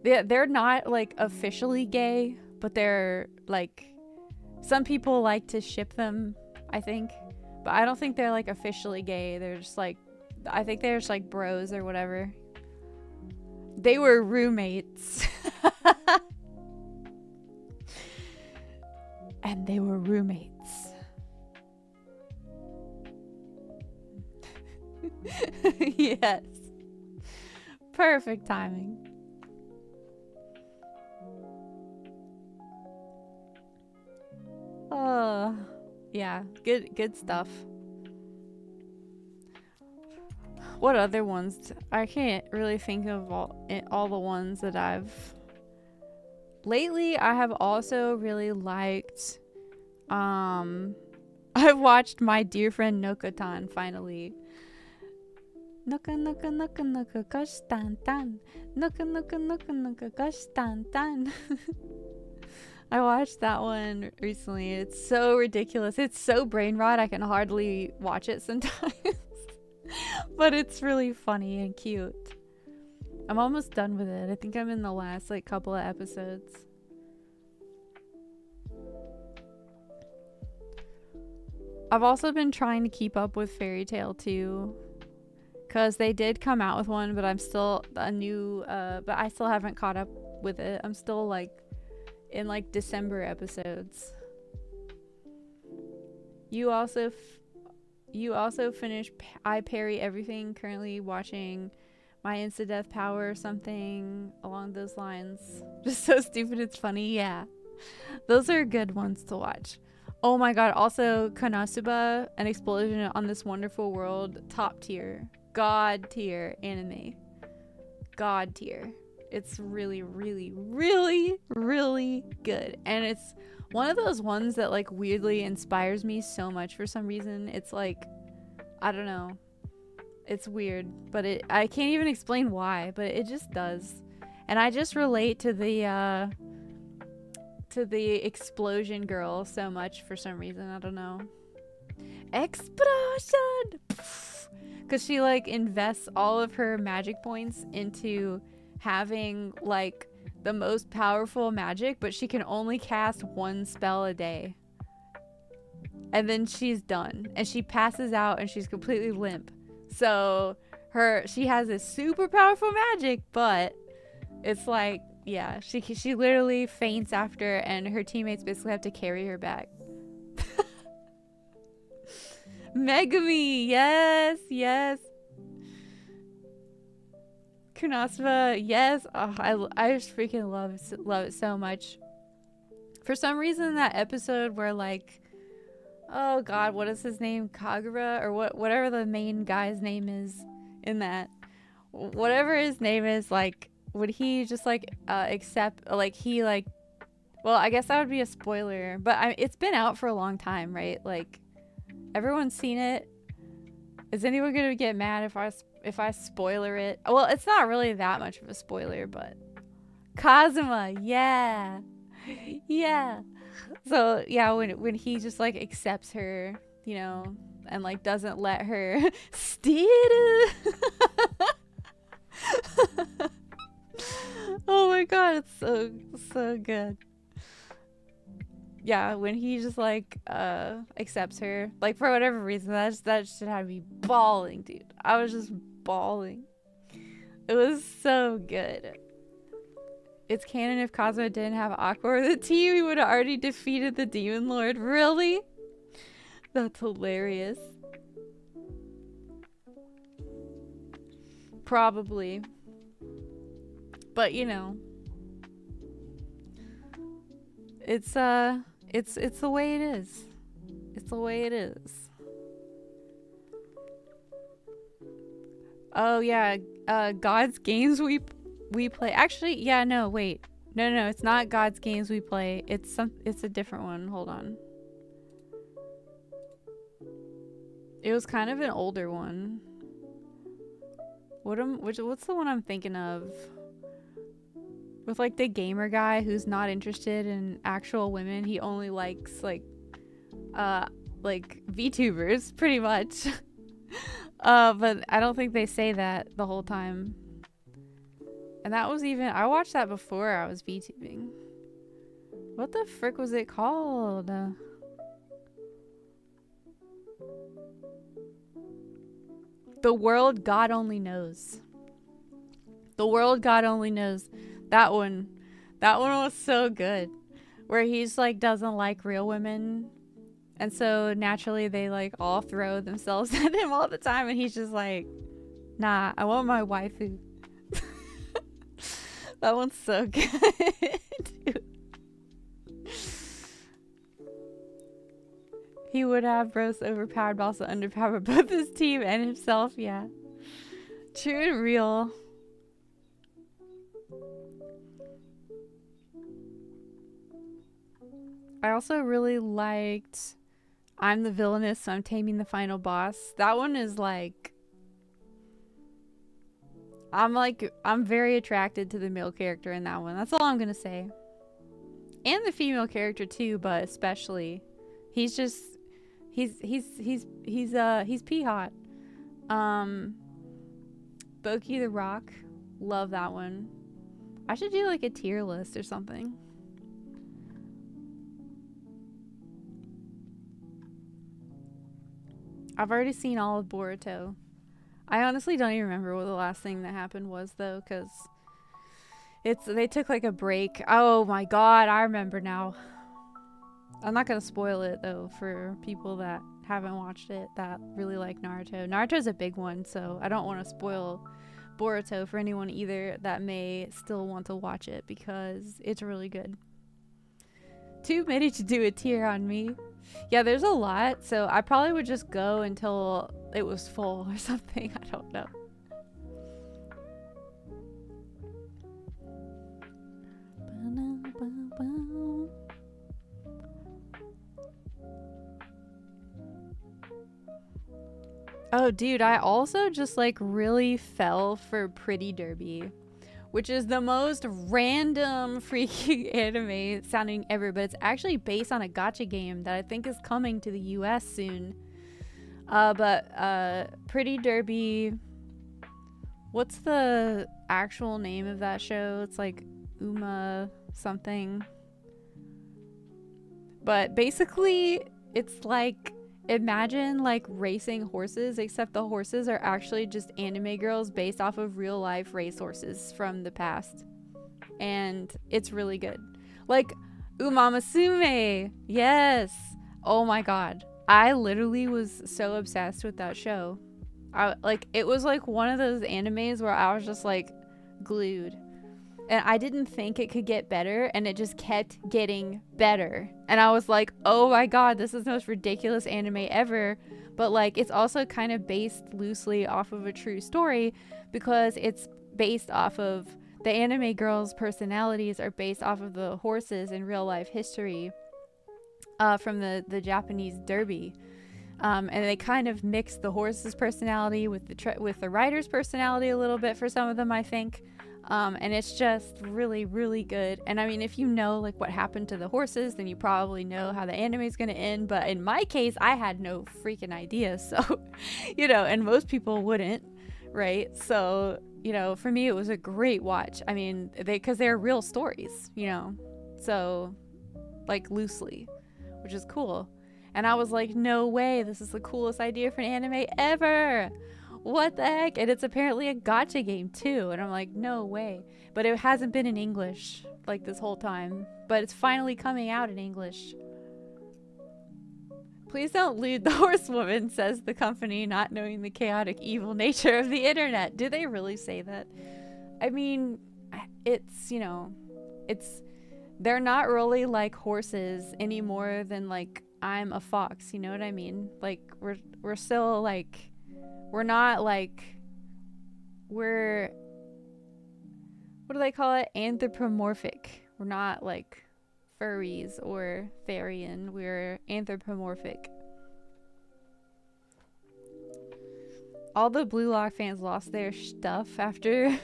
they're not, like, officially gay, but they're, like, some people like to ship them, I think. But I don't think they're, like, officially gay. They're just, like, I think they're just, like, bros or whatever. They were roommates. And they were roommates. Yes. Perfect timing. Oh, yeah. Good stuff. What other ones? I can't really think of all the ones that lately I have also really liked, I've watched My Dear Friend Nokotan finally. Noka noka noka noka gosh tan tan. Noka noka noka noka gosh tan tan. I watched that one recently. It's so ridiculous. It's so brain rot I can hardly watch it sometimes. But it's really funny and cute. I'm almost done with it. I think I'm in the last, like, couple of episodes. I've also been trying to keep up with Fairy Tail too, because they did come out with one, but I'm still but I still haven't caught up with it. I'm still, like, in, like, December episodes. You also finished I Parry Everything, currently watching My Insta-Death Power or something along those lines. Just so stupid it's funny. Yeah, those are good ones to watch. Oh my god, also Konosuba, An Explosion on This Wonderful World, top tier, god tier anime. God tier. It's really, really, really, really good. And it's one of those ones that, like, weirdly inspires me so much for some reason. It's like, I don't know. It's weird, but I can't even explain why, but it just does. And I just relate to the explosion girl so much for some reason. I don't know. Explosion! Because she, like, invests all of her magic points into having, like, the most powerful magic, but she can only cast one spell a day. And then she's done. And she passes out and she's completely limp. So she has this super powerful magic, but it's like, yeah, she literally faints after, and her teammates basically have to carry her back. Megami, yes. Konosuba, yes. Oh, I just freaking love it so much. For some reason, that episode where, like, oh god, what is his name? Kagura, or whatever the main guy's name is in that. Whatever his name is, like, would he just, like, accept, like, he, like, well, I guess that would be a spoiler, but it's been out for a long time, right? Like, everyone's seen it. Is anyone gonna get mad if I spoiler it? Well, it's not really that much of a spoiler, but Kazuma, yeah. So yeah, when he just, like, accepts her, you know, and, like, doesn't let her steal. Oh my god, it's so good. Yeah, when he just like accepts her, like for whatever reason, that shit had me bawling, dude. I was just bawling. It was so good. It's canon if Cosmo didn't have Aqua or the team, he would have already defeated the Demon Lord. Really? That's hilarious. Probably. But you know, it's the way it is. It's the way it is. Oh yeah, God's games we play. Actually, yeah, no, wait. No, it's not God's games we play. It's a different one. Hold on. It was kind of an older one. What's the one I'm thinking of? With like the gamer guy who's not interested in actual women. He only likes like VTubers pretty much. But I don't think they say that the whole time. And that was even, I watched that before I was VTubing. What the frick was it called? The World God Only Knows. The World God Only Knows. That one was so good. Where he's like doesn't like real women. And so naturally they like all throw themselves at him all the time. And he's just like, nah, I want my waifu. That one's so good. Dude. He would have Bros overpowered but also underpowered both his team and himself. Yeah. True and real. I also really liked I'm the Villainess, so I'm taming the final boss. That one is like I'm very attracted to the male character in that one. That's all I'm gonna say. And the female character too, but especially. He's just he's pea hot. Boki the Rock. Love that one. I should do like a tier list or something. I've already seen all of Boruto. I honestly don't even remember what the last thing that happened was though, because they took like a break. Oh my god, I remember now. I'm not gonna spoil it though for people that haven't watched it that really like Naruto. Naruto's a big one, so I don't want to spoil Boruto for anyone either that may still want to watch it because it's really good. Too many to do a tier on me. Yeah, there's a lot, so I probably would just go until it was full or something. I don't know. Oh, dude, I also just like really fell for Pretty Derby, which is the most random freaking anime sounding ever, but it's actually based on a gacha game that I think is coming to the US soon. But Pretty Derby, what's the actual name of that show? It's like Uma something. But basically, it's like, imagine like racing horses, except the horses are actually just anime girls based off of real life racehorses from the past. And it's really good. Like Umamasume. Yes. Oh my god. I literally was so obsessed with that show. It was like one of those animes where I was just like glued. And I didn't think it could get better, and it just kept getting better. And I was like, oh my god, this is the most ridiculous anime ever. But like, it's also kind of based loosely off of a true story, because it's based off of the anime girls' personalities are based off of the horses in real life history from the Japanese derby. And they kind of mixed the horse's personality with the rider's personality a little bit for some of them, I think. And it's just really, really good. And I mean, if you know like what happened to the horses, then you probably know how the anime is going to end. But in my case, I had no freaking idea. So, you know, and most people wouldn't, right? So you know, for me, it was a great watch. I mean, because they're real stories, you know, so like loosely, which is cool. And I was like, no way, this is the coolest idea for an anime ever. What the heck? And it's apparently a gacha game too. And I'm like, no way. But it hasn't been in English like this whole time. But it's finally coming out in English. Please don't lead the horsewoman, says the company, not knowing the chaotic evil nature of the internet. Do they really say that? I mean, it's, you know, they're not really like horses any more than like I'm a fox, you know what I mean? Like we're still like, we're not like, what do they call it? Anthropomorphic. We're not like furries or therian. We're anthropomorphic. All the Blue Lock fans lost their stuff after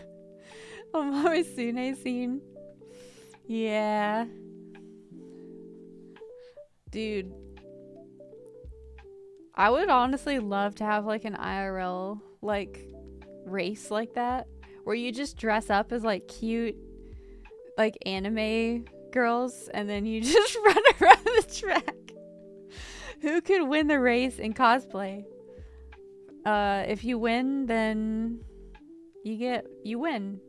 Omamasune scene. Yeah. Dude. I would honestly love to have like an IRL like race like that, where you just dress up as like cute like anime girls and then you just run around the track. Who could win the race in cosplay? If you win, then you win.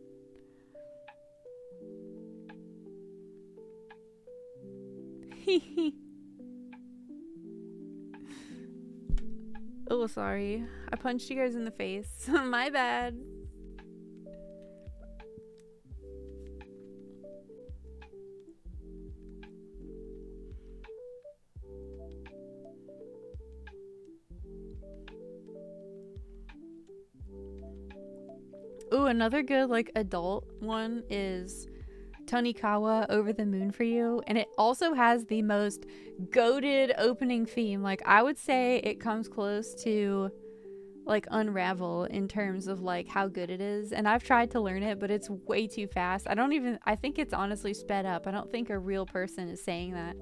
Oh, sorry. I punched you guys in the face. My bad. Ooh, another good like adult one is Tonikawa Over the Moon for You, and it also has the most goated opening theme. Like I would say it comes close to like Unravel in terms of like how good it is, and I've tried to learn it, but it's way too fast. I think it's honestly sped up. I don't think a real person is saying that,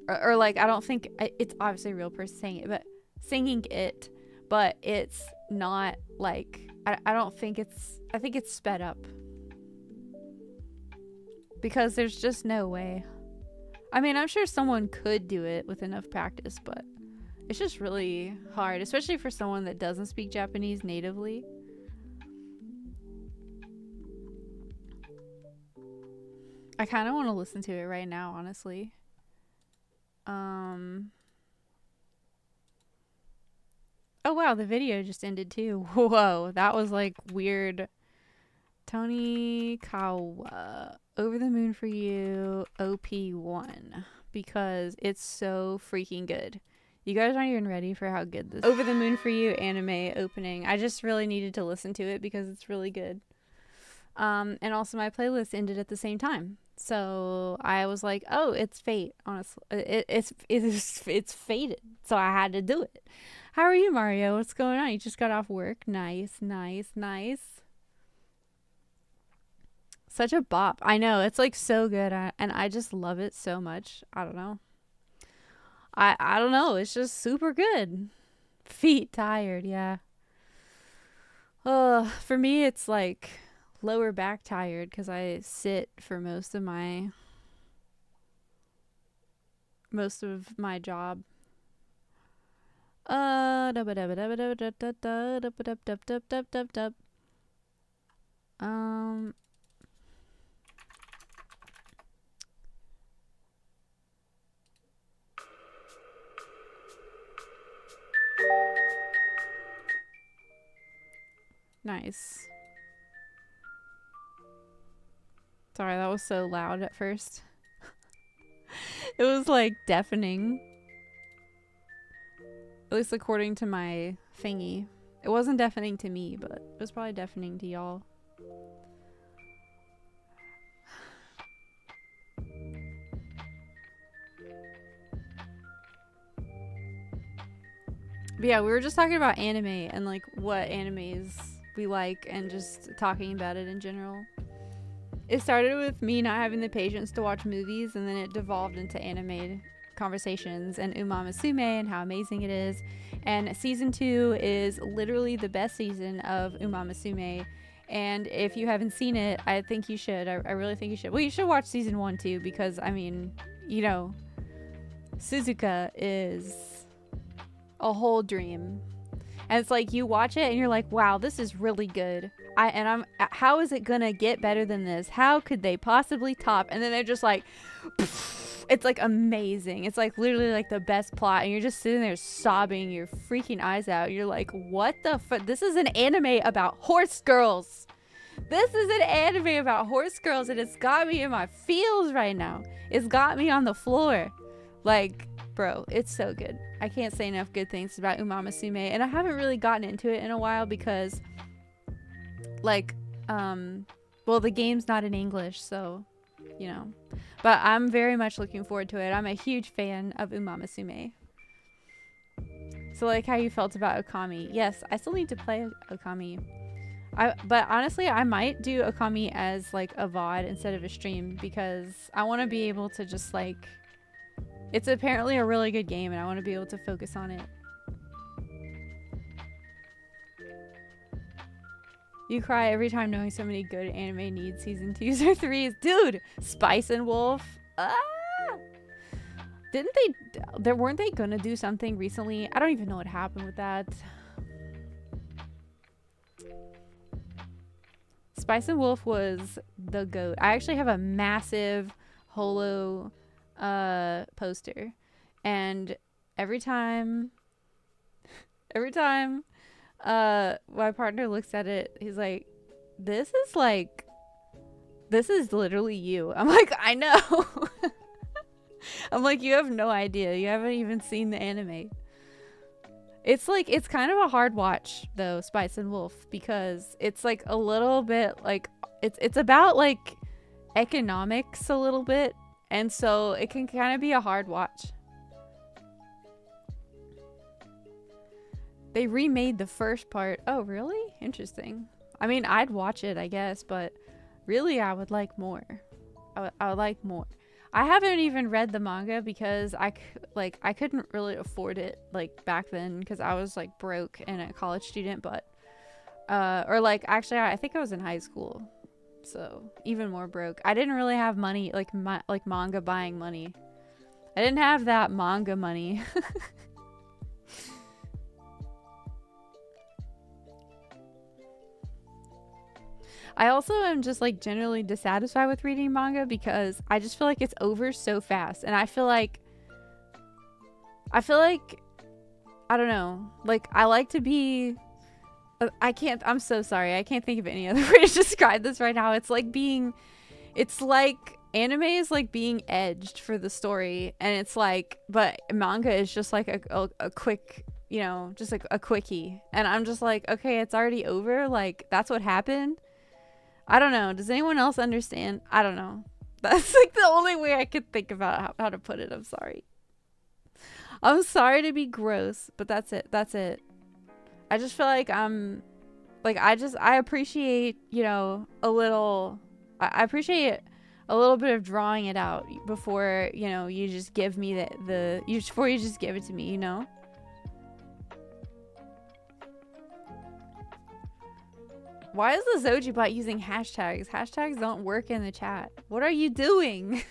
or like I don't think it's obviously a real person saying it, but singing it, but it's not like I think it's sped up. Because there's just no way. I mean, I'm sure someone could do it with enough practice, but it's just really hard, especially for someone that doesn't speak Japanese natively. I kind of want to listen to it right now, honestly. Oh wow, the video just ended too. Whoa, that was like weird. Tonikawa Over the Moon for You OP1, because it's so freaking good. You guys aren't even ready for how good this Over the Moon for You anime opening. I just really needed to listen to it because it's really good. And also my playlist ended at the same time, so I was like, oh, it's fate. Honestly, it's fated, so I had to do it. How are you, Mario? What's going on? You just got off work. Nice. Such a bop. I know, it's like so good, and I just love it so much. I don't know. I don't know. It's just super good. Feet tired, yeah. For me, it's like lower back tired because I sit for most of my job. Nice. Sorry, that was so loud at first. It was like deafening. At least according to my thingy. It wasn't deafening to me, but it was probably deafening to y'all. But yeah, we were just talking about anime and like what animes we like and just talking about it in general. It started with me not having the patience to watch movies, and then it devolved into anime conversations and Umamasume and how amazing it is. And season 2 is literally the best season of Umamasume. And if you haven't seen it, I think you should. I really think you should. Well, you should watch season 1 too, because I mean, you know, Suzuka is a whole dream. And it's like you watch it and you're like, wow, this is really good. How is it gonna get better than this? How could they possibly top? And then they're just like, it's like amazing. It's like literally like the best plot, and you're just sitting there sobbing your freaking eyes out. You're like, what the fuck? This is an anime about horse girls. This is an anime about horse girls, and it's got me in my feels right now. It's got me on the floor. Like, bro, it's so good. I can't say enough good things about Umamasume, and I haven't really gotten into it in a while because, like, well, the game's not in English, so, you know. But I'm very much looking forward to it. I'm a huge fan of Umamasume. So, like how you felt about Okami. Yes, I still need to play Okami. But honestly, I might do Okami as, like, a VOD instead of a stream, because I want to be able to just, like... It's apparently a really good game, and I want to be able to focus on it. You cry every time knowing so many good anime need season 2s or 3s. Dude! Spice and Wolf. Ah! Didn't they... weren't they gonna do something recently? I don't even know what happened with that. Spice and Wolf was the GOAT. I actually have a massive holo... poster, and every time my partner looks at it, he's like, this is literally you. I'm like, I know. I'm like, you have no idea, you haven't even seen the anime. It's like, it's kind of a hard watch though, Spice and Wolf, because it's like a little bit like it's about like economics a little bit. And so it can kind of be a hard watch. They remade the first part. Oh, really? Interesting. I mean, I'd watch it, I guess, but really I would like more. I would like more. I haven't even read the manga because I couldn't really afford it like back then, because I was like broke and a college student, but or like actually I think I was in high school. So even more broke. I didn't really have money, like manga buying money. I didn't have that manga money. I also am just like generally dissatisfied with reading manga because I just feel like it's over so fast, and I feel like I don't know, like I like to be... I'm so sorry. I can't think of any other way to describe this right now. It's like anime is like being edged for the story, and it's like, but manga is just like a quick, you know, just like a quickie. And I'm just like, okay, it's already over. Like, that's what happened. I don't know. Does anyone else understand? I don't know. That's like the only way I could think about how to put it. I'm sorry. I'm sorry to be gross, but that's it. That's it. I just feel like I appreciate, you know, I appreciate a little bit of drawing it out before, you know, you just give me before you just give it to me, you know? Why is the Zoji bot using hashtags? Hashtags don't work in the chat. What are you doing?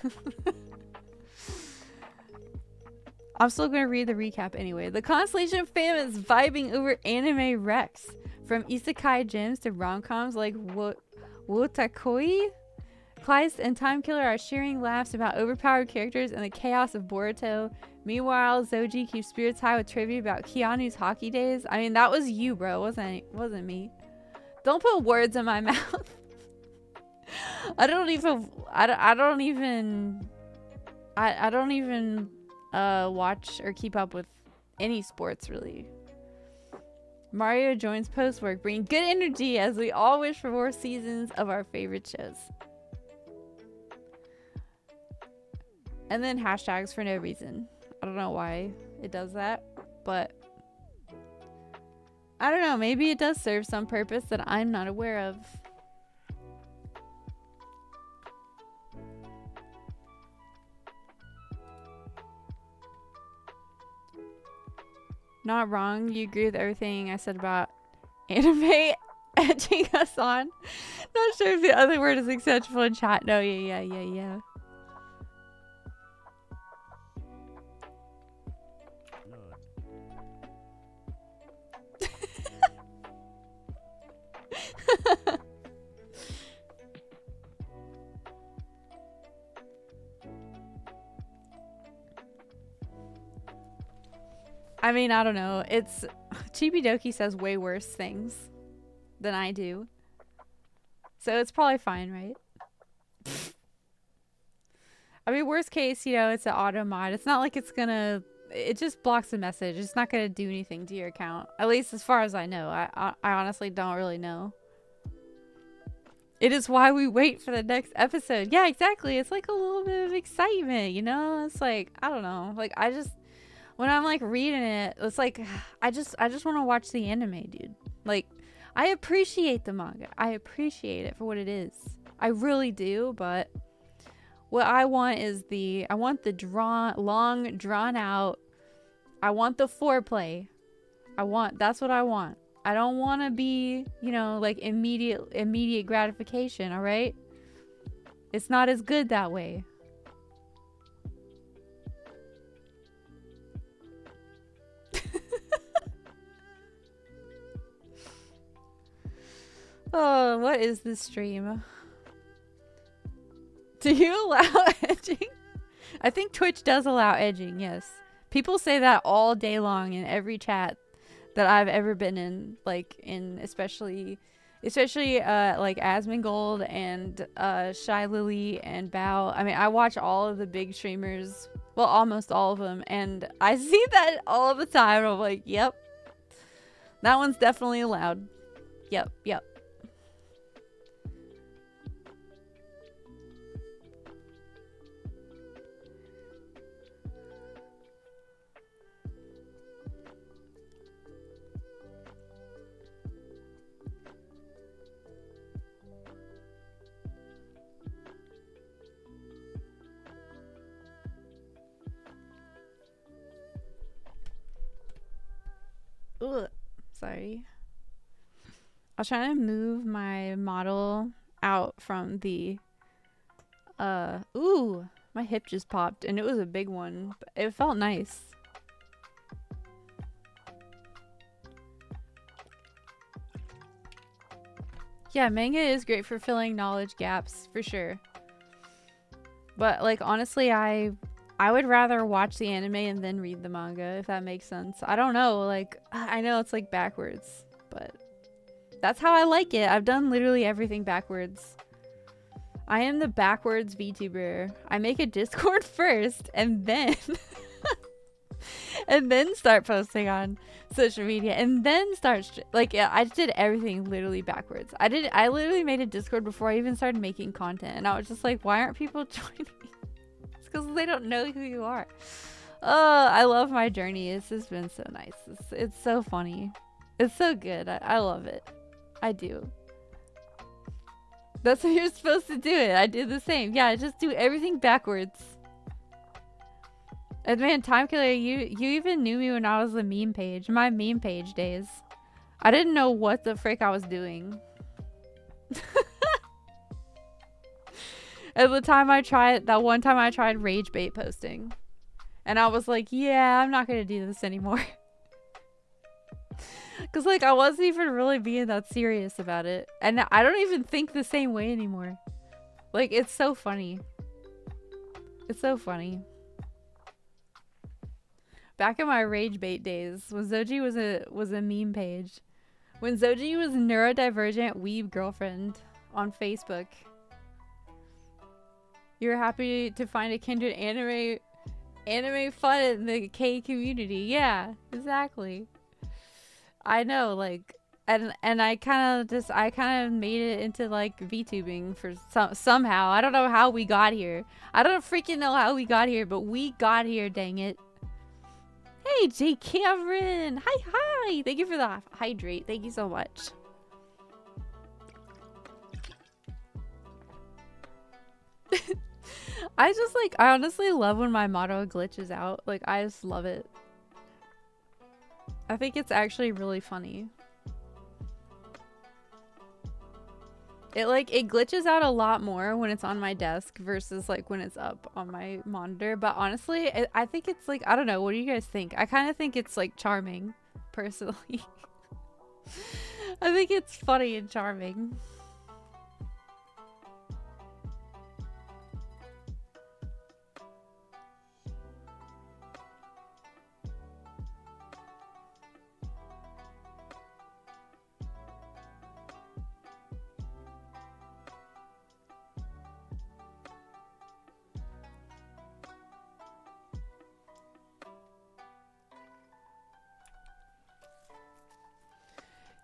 I'm still going to read the recap anyway. The Constellation fam is vibing over anime recs. From isekai gems to rom-coms like Wotakoi. Kleist and Time Killer are sharing laughs about overpowered characters and the chaos of Boruto. Meanwhile, Zoji keeps spirits high with trivia about Keanu's hockey days. I mean, that was you, bro. Wasn't me. Don't put words in my mouth. I don't even watch or keep up with any sports really. Mario joins post-work, bringing good energy as we all wish for more seasons of our favorite shows. And then hashtags for no reason. I don't know why it does that, but I don't know, maybe it does serve some purpose that I'm not aware of. Not wrong. You agree with everything I said about anime edging us on. Not sure if the other word is acceptable in chat. No, yeah. I mean, I don't know. It's Chibidoki says way worse things than I do. So it's probably fine, right? I mean, worst case, you know, it's an auto mod. It's not like it's gonna... It just blocks the message. It's not gonna do anything to your account. At least as far as I know. I honestly don't really know. It is why we wait for the next episode. Yeah, exactly. It's like a little bit of excitement, you know? It's like, I don't know. Like, I just... When I'm like reading it, it's like I just want to watch the anime, dude. Like, I appreciate the manga. I appreciate it for what it is. I really do, but what I want is I want the long drawn out. I want the foreplay. That's what I want. I don't want to be, you know, like immediate gratification, all right? It's not as good that way. Oh, what is this stream? Do you allow edging? I think Twitch does allow edging, yes. People say that all day long in every chat that I've ever been in, like in especially like Asmongold and Shy Lily and Bao. I mean, I watch all of the big streamers, well, almost all of them, and I see that all the time. I'm like, yep, that one's definitely allowed. Yep. Ugh, sorry. I was trying to move my model out from the ooh, my hip just popped and it was a big one. It felt nice. Yeah, manga is great for filling knowledge gaps for sure. But like honestly, I would rather watch the anime and then read the manga, if that makes sense. I don't know, like I know it's like backwards, but that's how I like it. I've done literally everything backwards. I am the backwards VTuber. I make a Discord first and then and then start posting on social media and then start like, yeah, I did everything literally backwards. I literally made a Discord before I even started making content, and I was just like, why aren't people joining me? It's because they don't know who you are. Oh, I love my journey. It's just been so nice. It's so funny. It's so good. I love it. I do. That's how you're supposed to do it. I did the same. Yeah, I just do everything backwards. And man, Time Killer, you even knew me when I was the meme page. My meme page days. I didn't know what the frick I was doing. At the time that one time I tried rage bait posting. And I was like, yeah, I'm not gonna do this anymore. Cause like I wasn't even really being that serious about it. And I don't even think the same way anymore. Like, it's so funny. It's so funny. Back in my rage bait days, when Zoji was a meme page. When Zoji was neurodivergent weeb girlfriend on Facebook. You were happy to find a kindred anime fun in the K community. Yeah, exactly. I know, like, and I kind of made it into like VTubing for somehow. I don't know how we got here. I don't freaking know how we got here, but we got here, dang it. Hey, J. Cameron. Hi. Thank you for the hydrate. Thank you so much. I honestly love when my motto glitches out. Like, I just love it. I think it's actually really funny. It glitches out a lot more when it's on my desk versus like when it's up on my monitor. But honestly, I think it's like, I don't know. What do you guys think? I kind of think it's like charming, personally. I think it's funny and charming.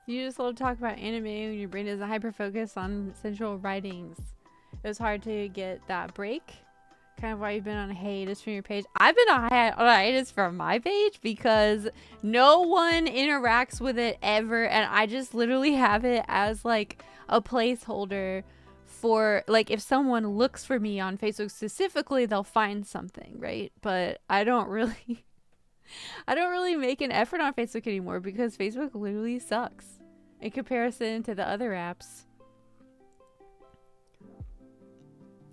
You just love to talk about anime when your brain is hyper focused on central writings. It was hard to get that break. Kind of why you've been on a hiatus from your page. I've been on a hiatus from my page because no one interacts with it ever, and I just literally have it as like a placeholder for like if someone looks for me on Facebook specifically, they'll find something, right? But I don't really make an effort on Facebook anymore because Facebook literally sucks in comparison to the other apps.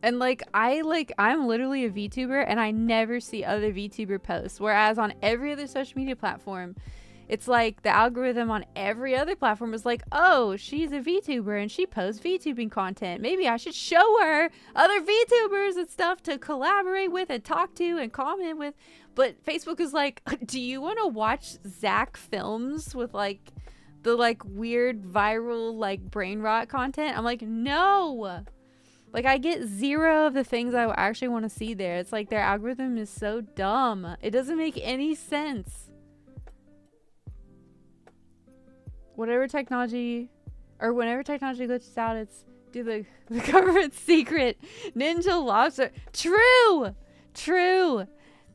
And I'm literally a VTuber and I never see other VTuber posts. Whereas on every other social media platform, it's like the algorithm on every other platform is like, oh, she's a VTuber and she posts VTubing content. Maybe I should show her other VTubers and stuff to collaborate with and talk to and comment with. But Facebook is like, do you want to watch Zach films with like the like weird viral like brain rot content? I'm like, no. Like I get zero of the things I actually want to see there. It's like their algorithm is so dumb. It doesn't make any sense. Whenever technology glitches out, it's the government's secret ninja lobster. True.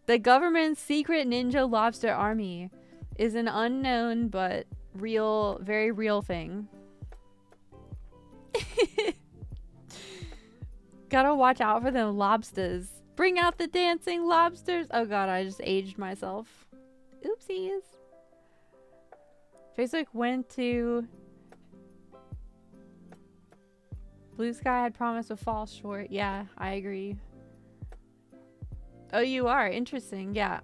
The government's secret ninja lobster army is an unknown but real, very real thing. Gotta watch out for them lobsters. Bring out the dancing lobsters. Oh god, I just aged myself. Oopsies. Facebook went to Blue Sky had promised to fall short. Yeah, I agree. Oh, you are? Interesting. Yeah,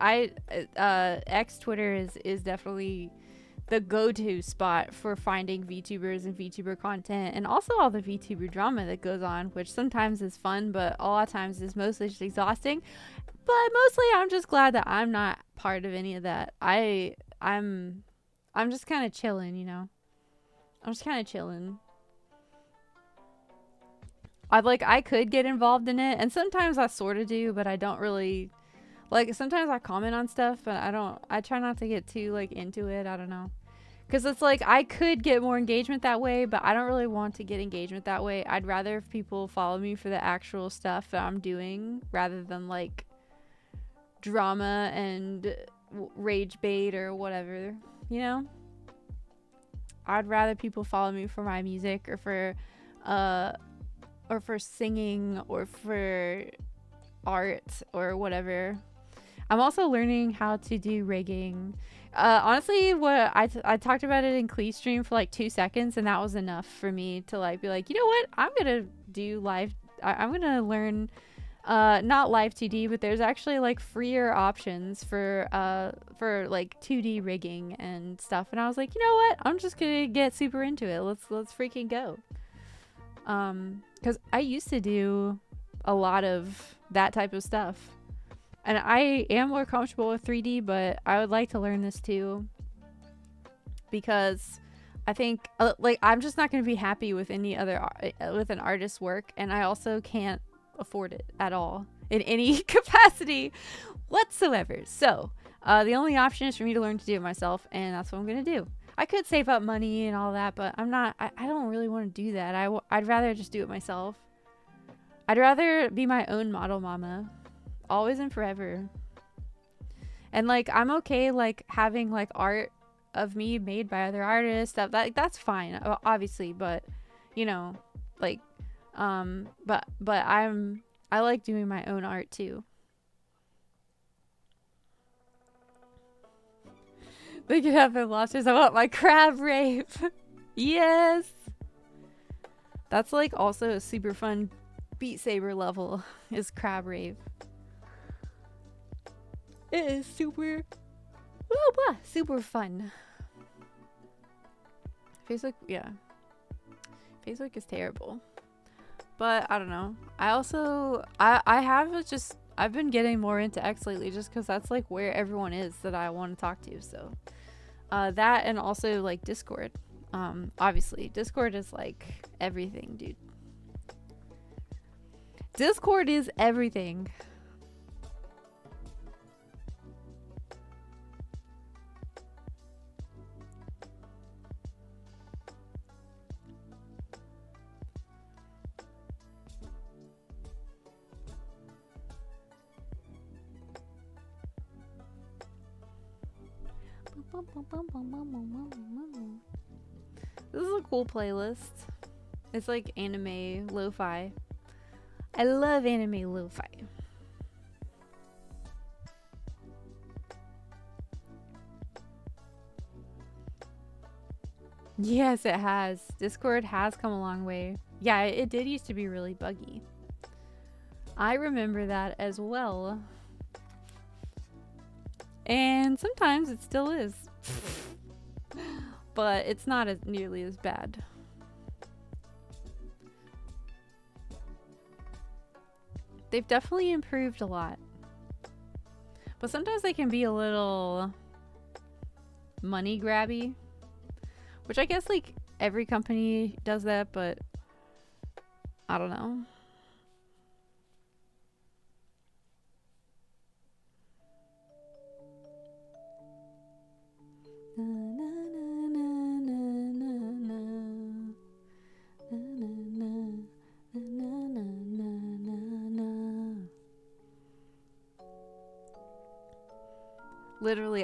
X Twitter is definitely the go-to spot for finding VTubers and VTuber content, and also all the VTuber drama that goes on, which sometimes is fun, but a lot of times is mostly just exhausting. But mostly I'm just glad that I'm not part of any of that. I'm just kind of chilling, you know. I'm just kind of chilling. I could get involved in it, and sometimes I sort of do, but I don't really. Like, sometimes I comment on stuff, but I try not to get too, like, into it. I don't know. Because it's like, I could get more engagement that way, but I don't really want to get engagement that way. I'd rather if people follow me for the actual stuff that I'm doing, rather than, like, drama and rage bait or whatever, you know? I'd rather people follow me for my music, or for singing, or for art, or whatever. I'm also learning how to do rigging. Honestly, what I talked about it in Clee's stream for like 2 seconds, and that was enough for me to like be like, you know what? I'm gonna do live. I'm gonna learn, not live 2D, but there's actually like freer options for like 2D rigging and stuff. And I was like, you know what? I'm just gonna get super into it. Let's freaking go. Because I used to do a lot of that type of stuff. And I am more comfortable with 3D, but I would like to learn this too. Because I think, like, I'm just not going to be happy with any other, with an artist's work. And I also can't afford it at all in any capacity whatsoever. So, the only option is for me to learn to do it myself. And that's what I'm going to do. I could save up money and all that, but I don't really want to do that. I'd rather just do it myself. I'd rather be my own model mama. Always and forever. And like, I'm okay like having like art of me made by other artists, stuff that's fine, obviously, but you know, like but I like doing my own art too. They can have their lobsters. I want my crab rape. Yes. That's like also a super fun Beat Saber level is crab rape. It is super, super fun. Facebook, yeah. Facebook is terrible. But I don't know. I also, I've been getting more into X lately just because that's like where everyone is that I want to talk to. So that and also like Discord. Obviously Discord is like everything, dude. Discord is everything. This is a cool playlist. It's like anime lo-fi. I love anime lo-fi. Yes, it has. Discord has come a long way. Yeah, it did used to be really buggy. I remember that as well. And sometimes it still is. But it's not as nearly as bad. They've definitely improved a lot. But sometimes they can be a little money grabby. Which I guess like every company does that, but I don't know.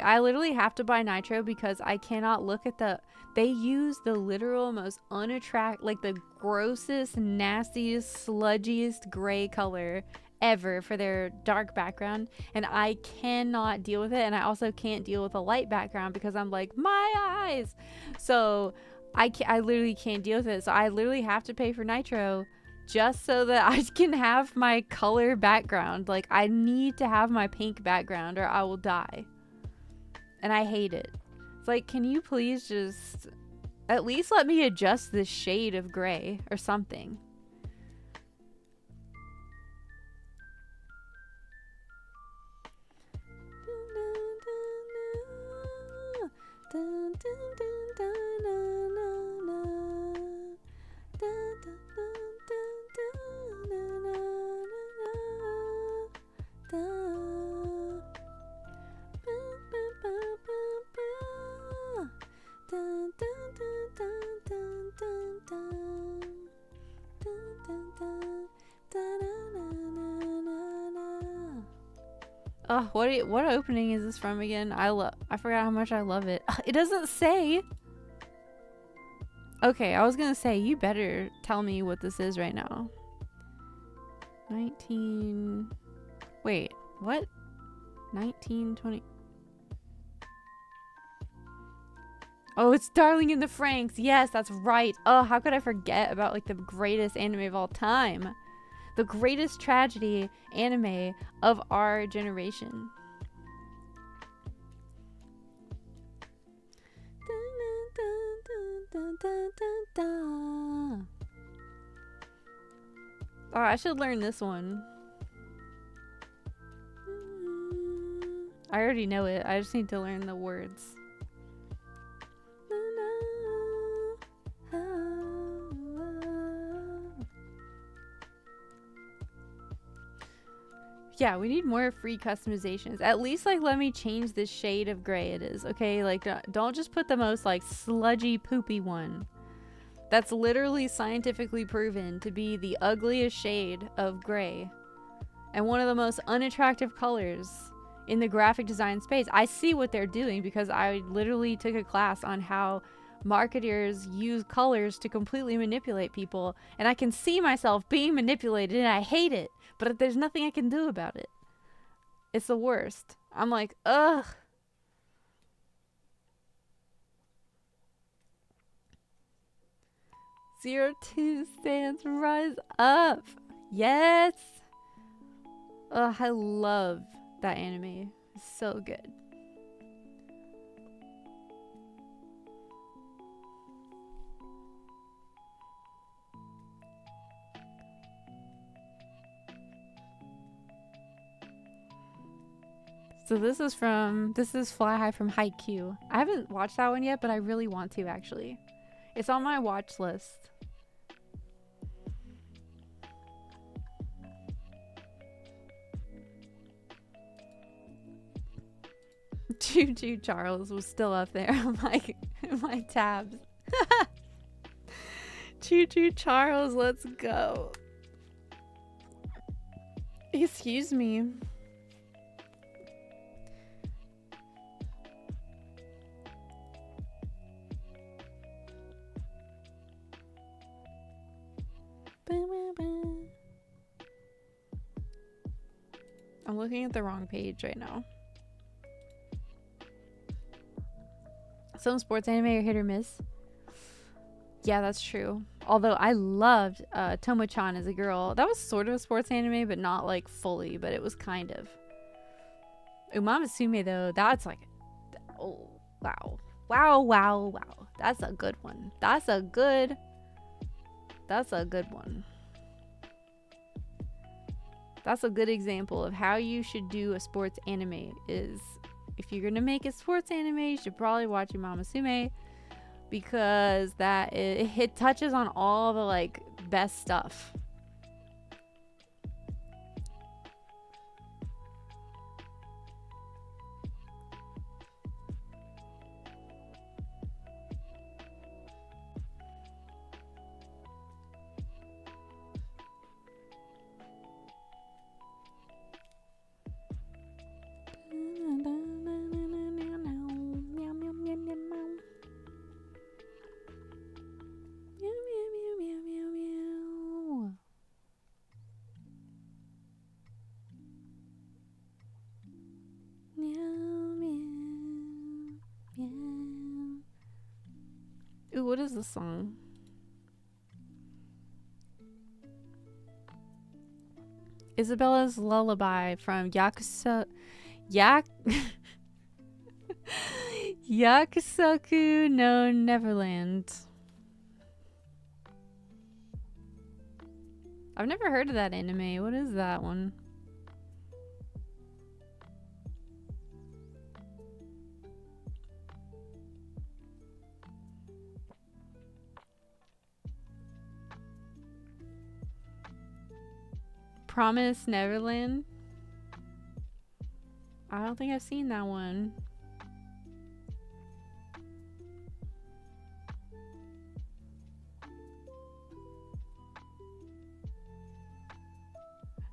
I literally have to buy Nitro because I cannot look at they use the literal most like the grossest, nastiest, sludgiest gray color ever for their dark background, and I cannot deal with it, and I also can't deal with a light background because I'm like, my eyes. So I literally can't deal with it. So I literally have to pay for Nitro just so that I can have my color background. Like, I need to have my pink background or I will die. And I hate it. It's like, can you please just at least let me adjust this shade of gray or something? Oh, what opening is this from again? I forgot how much I love it. It doesn't say. Okay, I was gonna say, you better tell me what this is right now. 19... Wait, what? 1920... Oh, it's Darling in the Franxx. Yes, that's right. Oh, how could I forget about like the greatest anime of all time? The greatest tragedy anime of our generation. Oh, I should learn this one. I already know it. I just need to learn the words. Yeah, we need more free customizations. At least like let me change the shade of gray it is, okay? Like don't just put the most like sludgy poopy one. That's literally scientifically proven to be the ugliest shade of gray and one of the most unattractive colors in the graphic design space. I see what they're doing because I literally took a class on how marketers use colors to completely manipulate people, and I can see myself being manipulated and I hate it, but there's nothing I can do about it. It's the worst. I'm like, ugh. 02 stands rise up. Yes. Ugh, I love that anime. It's so good. So this is Fly High from Haikyuu. I haven't watched that one yet, but I really want to actually. It's on my watch list. Choo Choo Charles was still up there on my tabs. Choo Choo Charles, let's go. Excuse me. I'm looking at the wrong page right now. Some sports anime are hit or miss. Yeah, that's true. Although I loved Tomo-chan as a girl. That was sort of a sports anime, but not like fully, but it was kind of. Umamusume though, that's like, oh, wow. Wow. That's a good one. That's a good one. That's a good example of how you should do a sports anime. Is if you're gonna make a sports anime, you should probably watch Umamusume, because it touches on all the like best stuff. Ooh, what is this song? Isabella's Lullaby from Yakusoku no Neverland. I've never heard of that anime. What is that one? Promise Neverland? I don't think I've seen that one.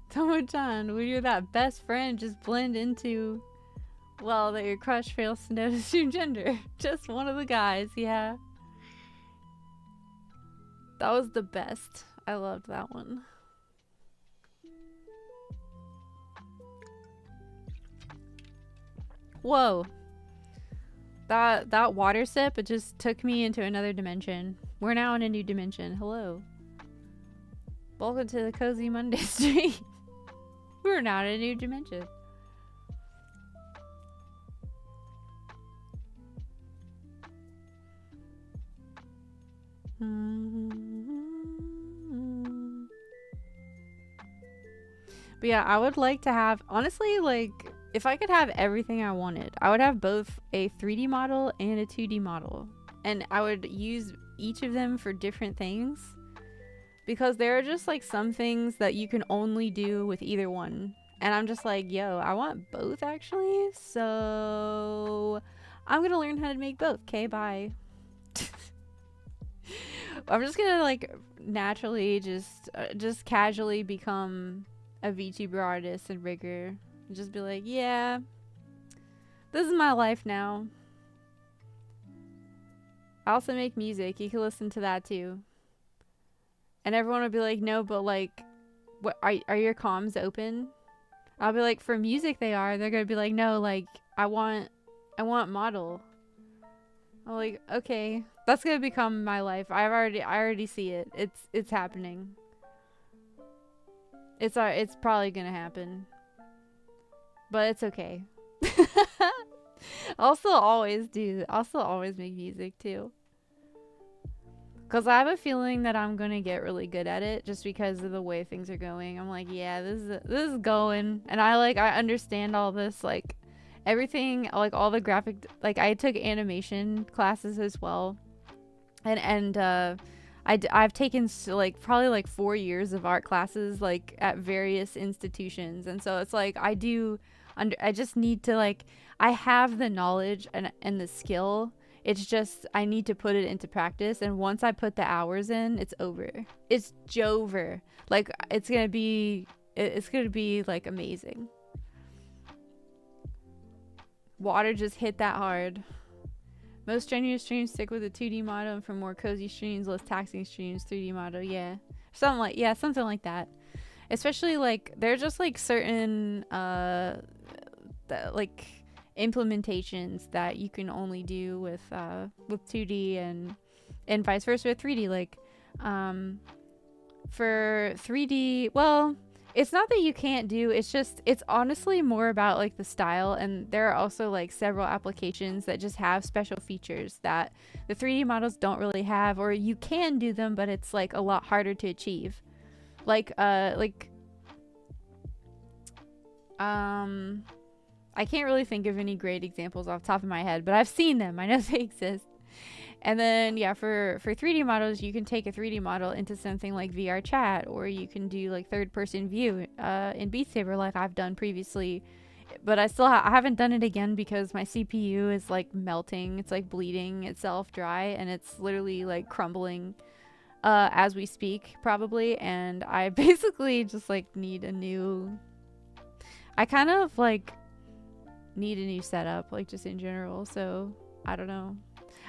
Tomo-chan, when you're that best friend, just blend into, well, that your crush fails to notice your gender. Just one of the guys, yeah. That was the best. I loved that one. Whoa. That water sip, it just took me into another dimension. We're now in a new dimension. Hello. Welcome to the Cozy Monday stream. We're now in a new dimension. But yeah, I would like to have, honestly, like, if I could have everything I wanted, I would have both a 3D model and a 2D model. And I would use each of them for different things. Because there are just like some things that you can only do with either one. And I'm just like, yo, I want both actually. So I'm going to learn how to make both. Okay, bye. I'm just going to like naturally just casually become a VTuber artist and rigger. And just be like, yeah, this is my life now. I also make music. You can listen to that too. And everyone would be like, no, but like, what are your comms open? I'll be like, for music they are. They're gonna be like, no, like, I want model. I'm like, okay, That's gonna become my life. I already see it. It's happening. It's probably gonna happen. But it's okay. I'll still always make music too. Cause I have a feeling that I'm gonna get really good at it just because of the way things are going. I'm like, yeah, this is going, and I understand all this, like everything, like all the graphic, like I took animation classes as well, and I've taken like probably like 4 years of art classes like at various institutions, and so it's like I just need to, like, I have the knowledge and the skill. It's just I need to put it into practice, and once I put the hours in, it's over. It's Jover. Like it's gonna be like amazing. Water just hit that hard. Most strenuous streams stick with the 2D model, and for more cozy streams, less taxing streams, 3D model. Yeah, something like that. Especially like there's just like certain like implementations that you can only do with 2D and vice versa with 3D. Like for 3D, well, it's not that you can't do, it's just it's honestly more about like the style, and there are also like several applications that just have special features that the 3D models don't really have, or you can do them but it's like a lot harder to achieve. Like I can't really think of any great examples off the top of my head, but I've seen them. I know they exist. And then, yeah, for 3D models, you can take a 3D model into something like VR chat, or you can do like third-person view in Beat Saber like I've done previously. But I still I haven't done it again because my CPU is like melting. It's like bleeding itself dry, and it's literally like crumbling as we speak, probably. And I basically just like need a new... I kind of like need a new setup, like just in general, so I don't know.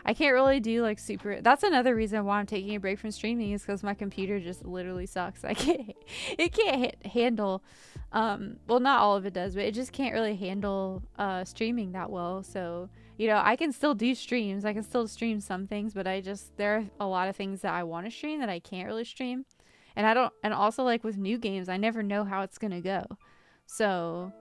I can't really do like super... That's another reason why I'm taking a break from streaming, is because my computer just literally sucks. It can't handle well, not all of it does, but it just can't really handle streaming that well. So, you know, I can still do streams, I can still stream some things, but there are a lot of things that I want to stream that I can't really stream. And also like with new games, I never know how it's gonna go. So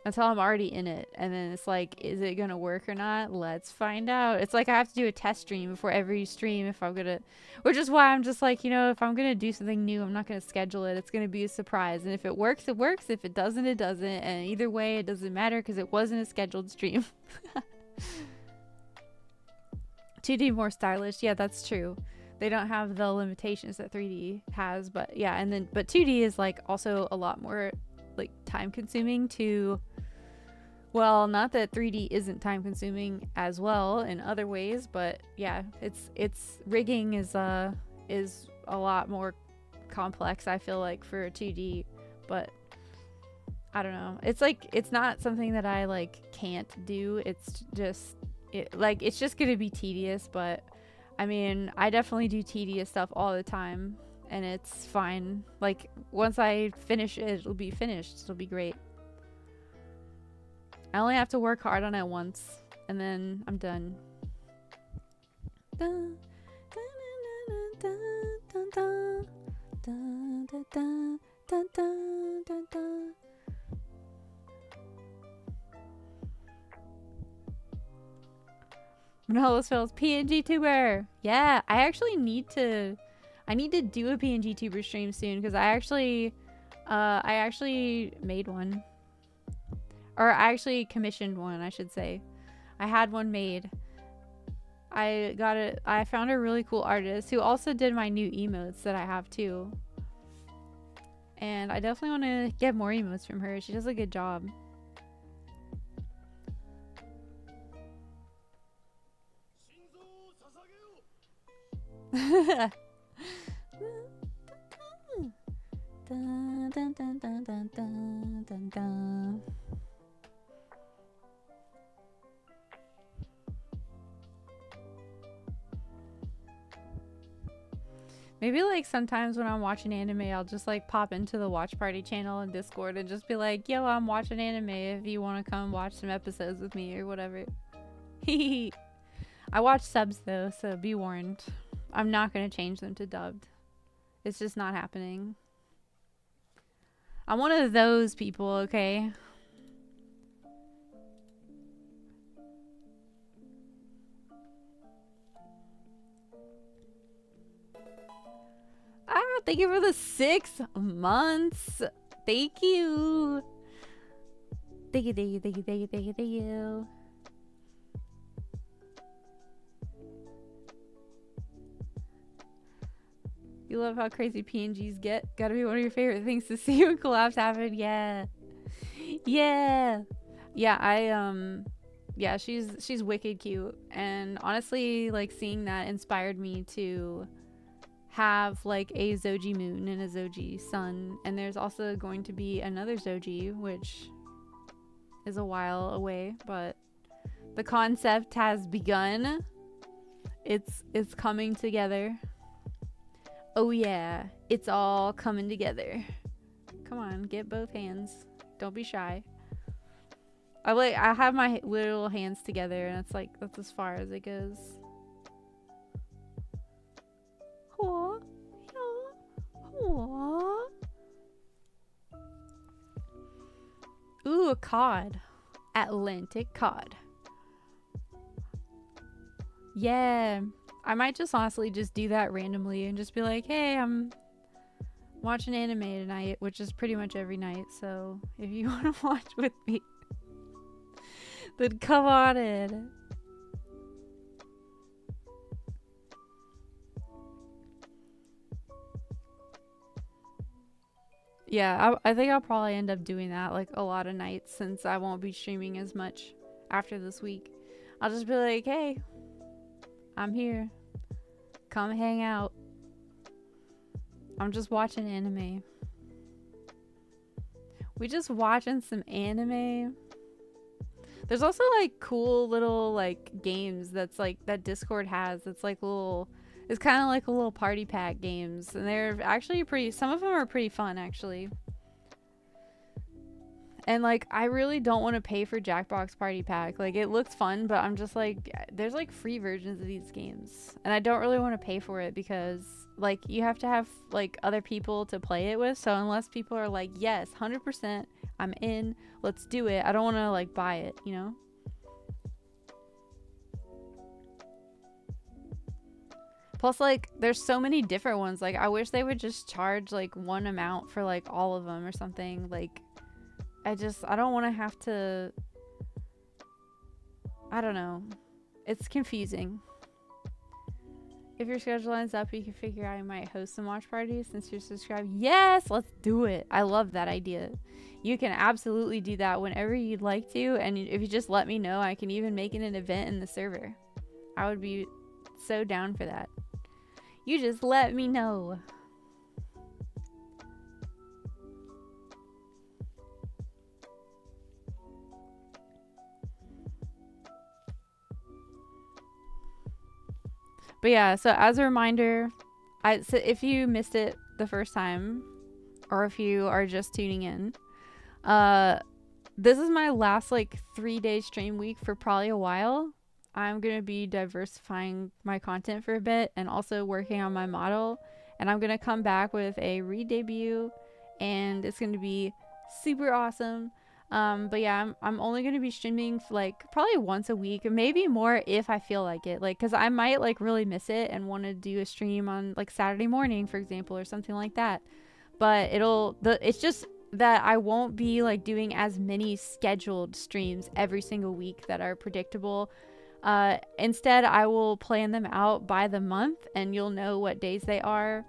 until I'm already in it, and then it's like, is it gonna work or not? Let's find out. It's like I have to do a test stream before every stream if I'm gonna, which is why I'm just like, you know, if I'm gonna do something new, I'm not gonna schedule it. It's gonna be a surprise, and if it works, it works. If it doesn't, it doesn't. And either way, it doesn't matter because it wasn't a scheduled stream. 2D more stylish, yeah, that's true. They don't have the limitations that 3D has, but yeah, but 2D is like also a lot more like time consuming to, well, not that 3D isn't time consuming as well in other ways, but yeah, it's rigging is a lot more complex, I feel like, for 2D, but I don't know. It's like, it's not something that I like can't do. It's just it's just gonna be tedious, but I mean, I definitely do tedious stuff all the time, and it's fine. Like, once I finish it, it'll be finished. It'll be great. I only have to work hard on it once, and then I'm done. Manolo spells PNG tuber. Yeah, I actually need to do a PNG tuber stream soon, because I actually made one, or I actually commissioned one, I should say. I had one made. I found a really cool artist who also did my new emotes that I have too, and I definitely want to get more emotes from her. She does a good job. Maybe like sometimes when I'm watching anime, I'll just like pop into the watch party channel in Discord and just be like, yo, I'm watching anime if you want to come watch some episodes with me or whatever. I watch subs though, so be warned. I'm not gonna change them to dubbed. It's just not happening. I'm one of those people, okay? Ah, thank you for the 6 months. Thank you. Thank you, thank you, thank you, thank you, thank you, thank you. You love how crazy PNGs get. Gotta be one of your favorite things to see when collabs happen. Yeah. Yeah. Yeah, yeah, she's wicked cute. And honestly, like seeing that inspired me to have like a Zoji moon and a Zoji sun. And there's also going to be another Zoji, which is a while away, but the concept has begun. It's coming together. Oh yeah, it's all coming together. Come on, get both hands. Don't be shy. I have my little hands together, and it's like that's as far as it goes. Aww. Aww. Ooh, a cod. Atlantic cod. Yeah. I might just honestly just do that randomly and just be like, hey, I'm watching anime tonight, which is pretty much every night. So if you want to watch with me, then come on in. Yeah, I think I'll probably end up doing that like a lot of nights since I won't be streaming as much after this week. I'll just be like, hey, I'm here. Come hang out. I'm just watching anime. We just watching some anime. There's also like cool little like games that's like that Discord has. It's like little, it's kind of like a little party pack games, and they're actually pretty, some of them are pretty fun actually. And like I really don't want to pay for Jackbox Party Pack. Like it looks fun, but I'm just like there's like free versions of these games, and I don't really want to pay for it because like you have to have like other people to play it with. So unless people are like, yes, 100%, I'm in, let's do it, I don't want to like buy it, you know? Plus like there's so many different ones. Like I wish they would just charge like one amount for like all of them or something. Like I don't want to have to, I don't know. It's confusing. If your schedule lines up, you can figure out I might host some watch parties since you're subscribed. Yes, let's do it. I love that idea. You can absolutely do that whenever you'd like to. And if you just let me know, I can even make it an event in the server. I would be so down for that. You just let me know. But yeah, so as a reminder, so if you missed it the first time, or if you are just tuning in, this is my last like 3-day stream week for probably a while. I'm gonna be diversifying my content for a bit and also working on my model, and I'm gonna come back with a re-debut, and it's gonna be super awesome. But yeah, I'm only gonna be streaming for like probably once a week, or maybe more if I feel like it, like because I might like really miss it and want to do a stream on like Saturday morning, for example, or something like that. But it's just that I won't be like doing as many scheduled streams every single week that are predictable. Instead, I will plan them out by the month, and you'll know what days they are.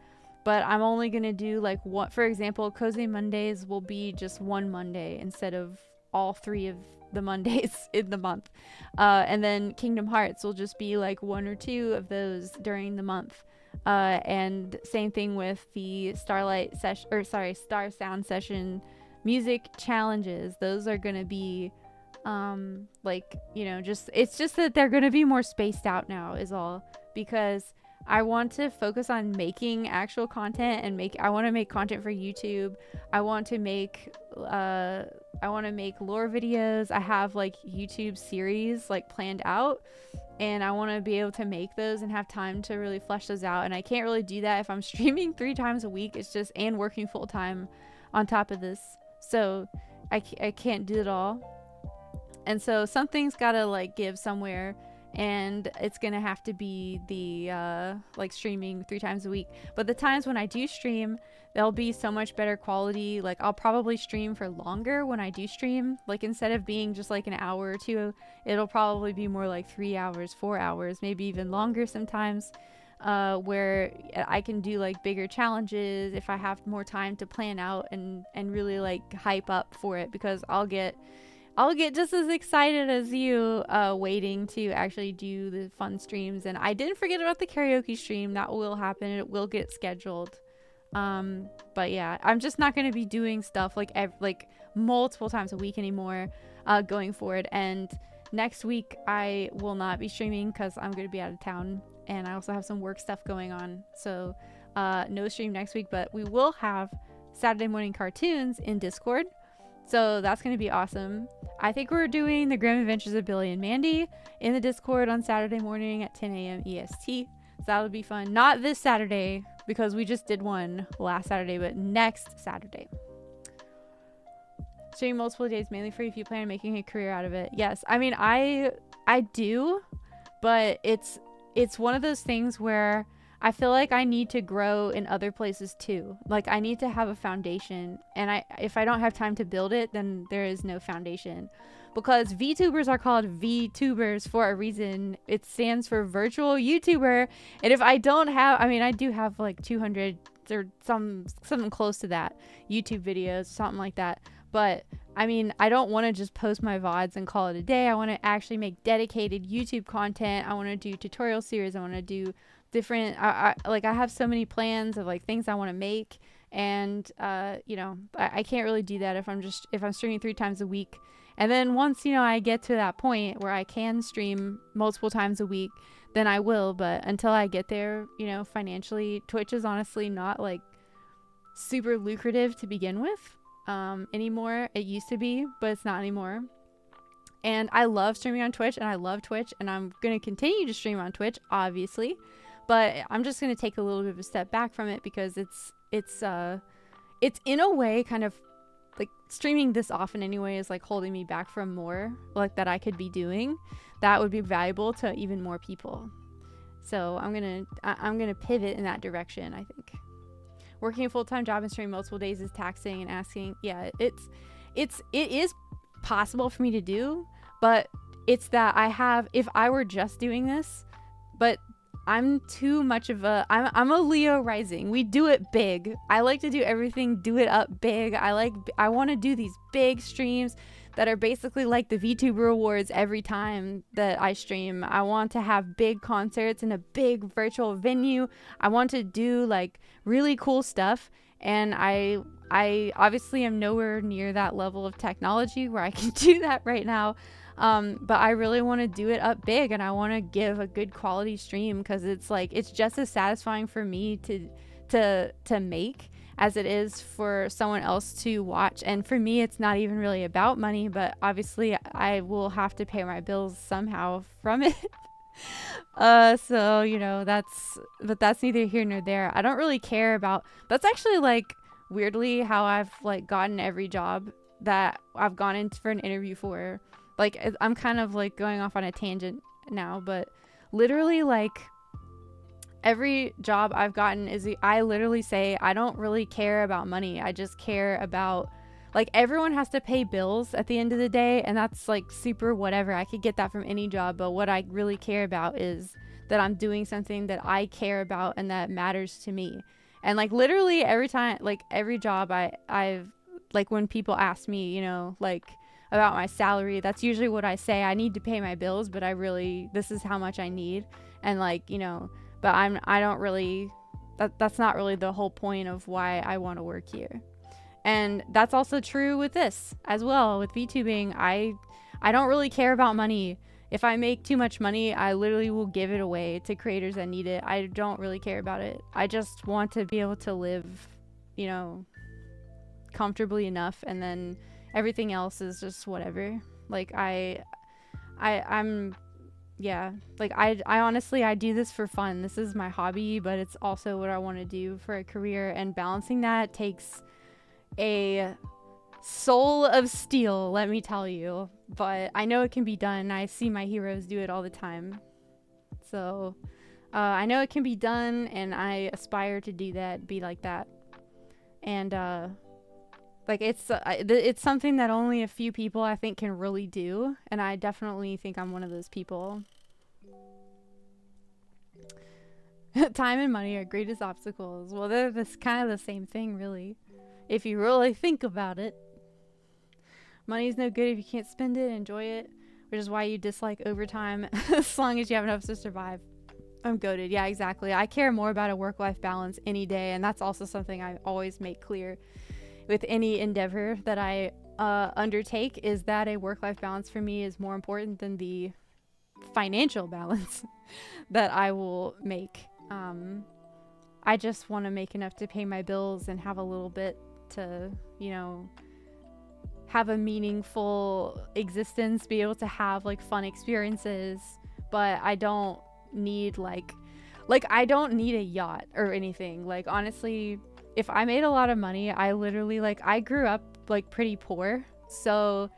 But I'm only going to do like one, for example, Cozy Mondays will be just one Monday instead of all 3 of the Mondays in the month. And then Kingdom Hearts will just be like 1 or 2 of those during the month. And same thing with the Star Sound Session music challenges. Those are going to be like, you know, it's just that they're going to be more spaced out now is all, because I want to focus on making actual content and I want to make content for YouTube. I want to make lore videos. I have like YouTube series like planned out, and I want to be able to make those and have time to really flesh those out. And I can't really do that if I'm streaming 3 times a week. It's just, and working full time on top of this. So I can't do it all. And so something's gotta like give somewhere, and it's gonna have to be the like streaming 3 times a week. But the times when I do stream, they'll be so much better quality. Like I'll probably stream for longer when I do stream. Like instead of being just like an hour or 2, it'll probably be more like 3 hours, 4 hours, maybe even longer sometimes, where I can do like bigger challenges if I have more time to plan out and really like hype up for it, because I'll get just as excited as you waiting to actually do the fun streams. And I didn't forget about the karaoke stream. That will happen. It will get scheduled. But yeah, I'm just not going to be doing stuff like multiple times a week anymore going forward. And next week I will not be streaming because I'm going to be out of town, and I also have some work stuff going on. So no stream next week, but we will have Saturday morning cartoons in Discord. So that's going to be awesome. I think we're doing the Grim Adventures of Billy and Mandy in the Discord on Saturday morning at 10 a.m. EST. So that'll be fun. Not this Saturday, because we just did one last Saturday, but next Saturday. Streaming multiple days mainly free if you plan on making a career out of it. Yes, I mean, I do, but it's one of those things where I feel like I need to grow in other places too. Like I need to have a foundation, and if I don't have time to build it, then there is no foundation. Because VTubers are called VTubers for a reason. It stands for virtual YouTuber. And if I don't have, I mean, I do have like 200 or something close to that YouTube videos, something like that. But I mean, I don't want to just post my VODs and call it a day. I want to actually make dedicated YouTube content. I want to do tutorial series. I want to do different, I have so many plans of like things I want to make, and you know, I can't really do that if I'm streaming 3 times a week. And then once, you know, I get to that point where I can stream multiple times a week, then I will. But until I get there, you know, financially, Twitch is honestly not like super lucrative to begin with anymore. It used to be, but it's not anymore. And I love streaming on Twitch, and I love Twitch, and I'm going to continue to stream on Twitch, obviously. But I'm just going to take a little bit of a step back from it, because it's in a way kind of like streaming this often anyway is like holding me back from more like that I could be doing that would be valuable to even more people. So I'm going to pivot in that direction, I think. Working a full-time job and streaming multiple days is taxing and asking. Yeah, it is possible for me to do, but it's that if I were just doing this, but I'm too much of I'm a Leo rising. We do it big. I like to do everything, do it up big. I want to do these big streams that are basically like the VTuber awards every time that I stream. I want to have big concerts in a big virtual venue. I want to do like really cool stuff, and I obviously am nowhere near that level of technology where I can do that right now. But I really want to do it up big, and I want to give a good quality stream, because it's like, it's just as satisfying for me to make as it is for someone else to watch. And for me, it's not even really about money, but obviously I will have to pay my bills somehow from it. So, you know, that's neither here nor there. I don't really care about, that's actually like weirdly how I've like gotten every job that I've gone in for an interview for. Like, I'm kind of like going off on a tangent now, but literally like every job I've gotten I literally say I don't really care about money. I just care about, like, everyone has to pay bills at the end of the day, and that's like super whatever. I could get that from any job, but what I really care about is that I'm doing something that I care about and that matters to me. And like literally every time, like every job I've like, when people ask me, you know, like about my salary, that's usually what I say. I need to pay my bills, but this is how much I need. And like, you know, but I don't really, that's not really the whole point of why I want to work here. And that's also true with this as well. With VTubing, I don't really care about money. if I make too much money, I literally will give it away to creators that need it. I don't really care about it. I just want to be able to live, you know, comfortably enough, and then everything else is just whatever. Like I'm yeah, like I honestly, I do this for fun. This is my hobby, but it's also what I want to do for a career, and balancing that takes a soul of steel, let me tell you. But I know it can be done. I see my heroes do it all the time. So I know it can be done, and I aspire to do that, be like that. And like it's something that only a few people I think can really do, and I definitely think I'm one of those people. Time and money are greatest obstacles. Well, they're this kind of the same thing, really, if you really think about it. Money's no good if you can't spend it, enjoy it, which is why you dislike overtime as long as you have enough to survive. I'm goated. Yeah, exactly. I care more about a work-life balance any day, and that's also something I always make clear with any endeavor that I undertake, is that a work-life balance for me is more important than the financial balance that I will make. I just want to make enough to pay my bills and have a little bit to, you know, have a meaningful existence, be able to have like fun experiences, but I don't need like I don't need a yacht or anything. Like, honestly, if I made a lot of money, I literally, like, I grew up like pretty poor, so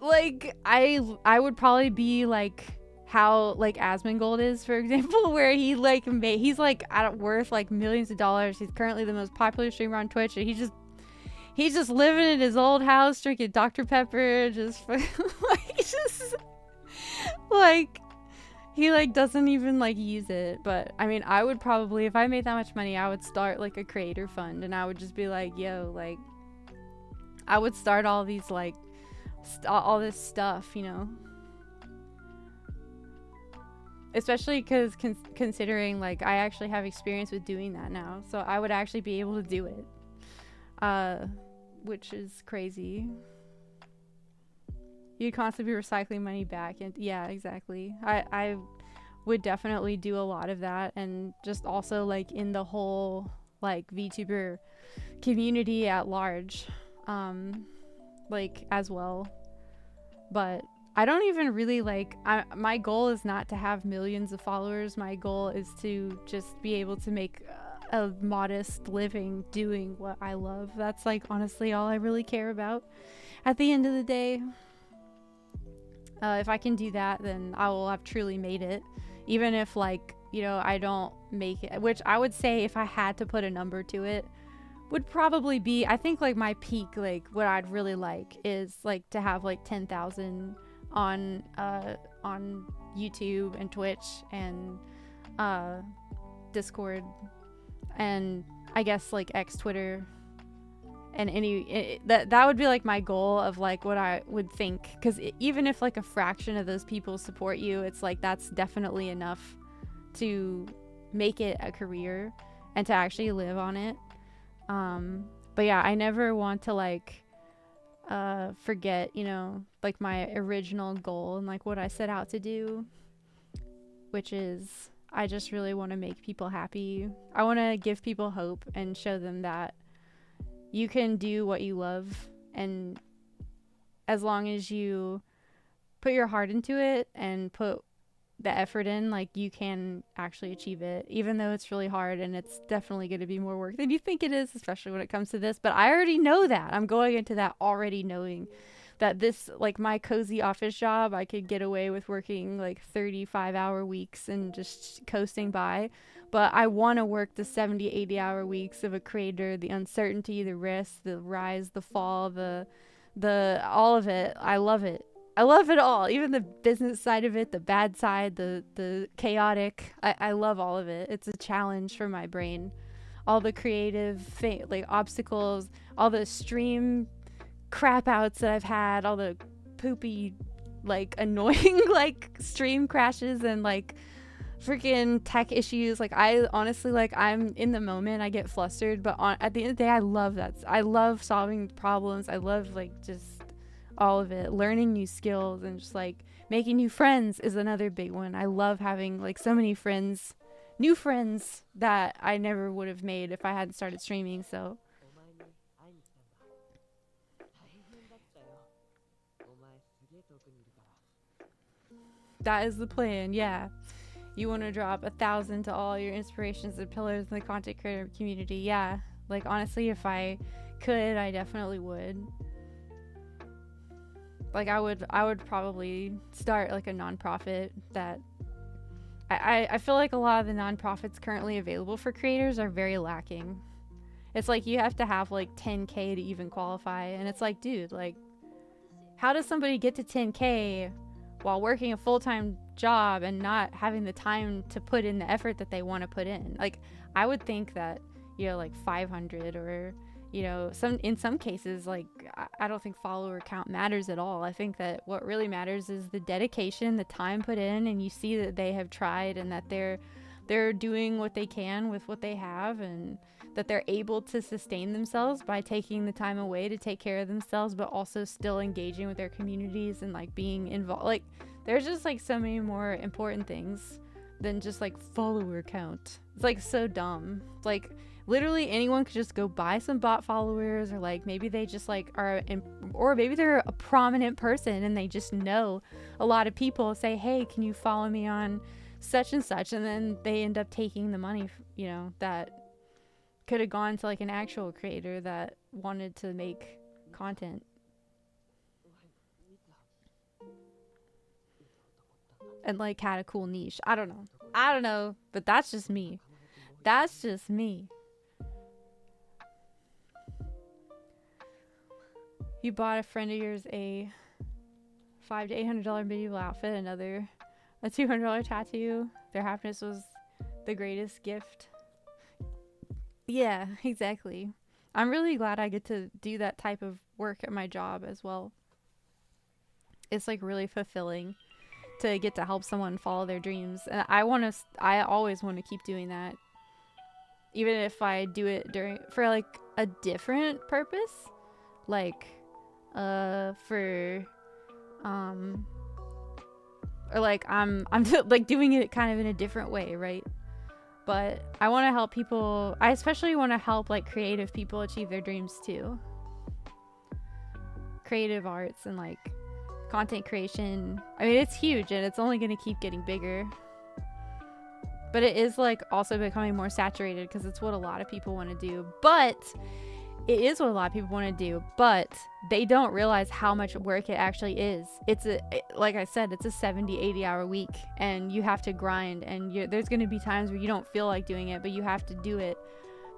like I would probably be like how like Asmongold is, for example, where he like he's like worth like millions of dollars. He's currently the most popular streamer on Twitch, and he's just living in his old house drinking Dr. Pepper, just like just like he like doesn't even like use it. But I mean, I would probably, if I made that much money, I would start like a creator fund, and I would just be like, yo, like I would start all these like all this stuff, you know, especially because considering like I actually have experience with doing that now, so I would actually be able to do it, which is crazy. You'd constantly be recycling money back, and yeah, exactly. I would definitely do a lot of that, and just also like in the whole like VTuber community at large, like as well. But I don't even really like, my goal is not to have millions of followers. My goal is to just be able to make a modest living doing what I love. That's like honestly all I really care about at the end of the day. If I can do that, then I will have truly made it. Even if, like, you know, I don't make it, which I would say, if I had to put a number to it, would probably be, I think like my peak, like what I'd really like is like to have like 10,000 on YouTube and Twitch and Discord, and I guess like X, Twitter, and that would be like my goal of like what I would think, because even if like a fraction of those people support you, it's like that's definitely enough to make it a career and to actually live on it. But yeah, I never want to like forget, you know, like my original goal and like what I set out to do, which is I just really want to make people happy. I want to give people hope and show them that you can do what you love, and as long as you put your heart into it and put the effort in, like you can actually achieve it, even though it's really hard, and it's definitely going to be more work than you think it is, especially when it comes to this. But I already know that. I'm going into that already knowing that this, like my cozy office job, I could get away with working like 35-hour weeks and just coasting by. But I want to work the 70, 80-hour weeks of a creator, the uncertainty, the risk, the rise, the fall, the all of it. I love it. I love it all. Even the business side of it, the bad side, the chaotic. I love all of it. It's a challenge for my brain. All the creative like obstacles, all the stream crap outs that I've had, all the poopy, like annoying like stream crashes and like freaking tech issues. Like I honestly, like I'm in the moment, I get flustered, but at the end of the day, I love that. I love solving problems. I love like just all of it. Learning new skills and just like making new friends is another big one. I love having like so many friends, new friends that I never would have made if I hadn't started streaming. So that is the plan. Yeah. You want to drop 1,000 to all your inspirations and pillars in the content creator community. Yeah. Like honestly, if I could, I definitely would. Like I would probably start like a nonprofit that I feel like a lot of the nonprofits currently available for creators are very lacking. It's like you have to have like 10K to even qualify, and it's like, dude, like how does somebody get to 10K while working a full-time job and not having the time to put in the effort that they want to put in? Like I would think that, you know, like 500 or, you know, in some cases, like I don't think follower count matters at all. I think that what really matters is the dedication, the time put in, and you see that they have tried and that they're doing what they can with what they have, and that they're able to sustain themselves by taking the time away to take care of themselves, but also still engaging with their communities and like being involved. Like there's just like so many more important things than just like follower count. It's like so dumb. It's like literally anyone could just go buy some bot followers, or like maybe they just like or maybe they're a prominent person and they just know a lot of people, say, hey, can you follow me on such and such, and then they end up taking the money, you know, that could have gone to like an actual creator that wanted to make content and like had a cool niche. I don't know, but that's just me. You bought a friend of yours a $500 to $800 medieval outfit, another a $200 tattoo. Their happiness was the greatest gift. Yeah, exactly. I'm really glad I get to do that type of work at my job as well. It's like really fulfilling to get to help someone follow their dreams, and I always want to keep doing that, even if I do it for like a different purpose, like for or like I'm like doing it kind of in a different way, right? But I want to help people. I especially want to help like creative people achieve their dreams too. Creative arts and like content creation. I mean, it's huge and it's only going to keep getting bigger. But it is like also becoming more saturated because it's what a lot of people want to do. But it is what a lot of people want to do, but they don't realize how much work it actually is. Like I said, it's a 70, 80 hour week, and you have to grind, and there's going to be times where you don't feel like doing it, but you have to do it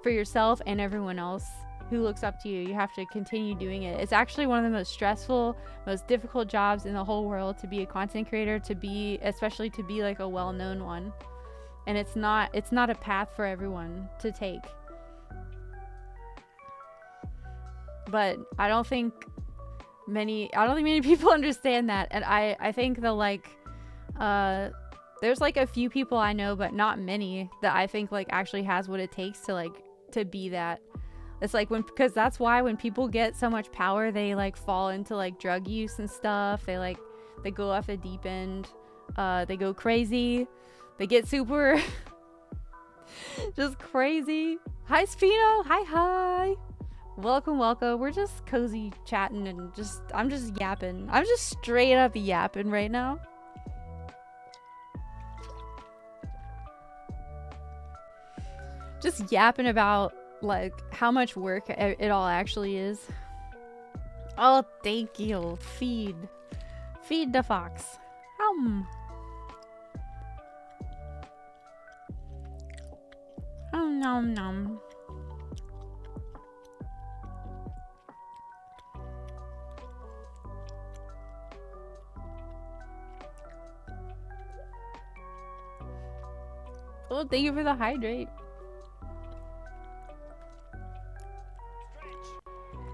for yourself and everyone else who looks up to you. You have to continue doing it. It's actually one of the most stressful, most difficult jobs in the whole world to be a content creator, especially to be like a well-known one. And it's not a path for everyone to take. But I don't think many people understand that. And I think that like there's like a few people I know, but not many, that I think like actually has what it takes to like to be that. It's like because that's why when people get so much power, they like fall into like drug use and stuff. They go off the deep end. They go crazy. They get super just crazy. Hi Spino. Hi. Welcome. We're just cozy chatting and I'm just yapping. I'm just straight up yapping right now. Just yapping about like how much work it all actually is. Oh, thank you. Feed the fox. Nom. Oh, thank you for the hydrate.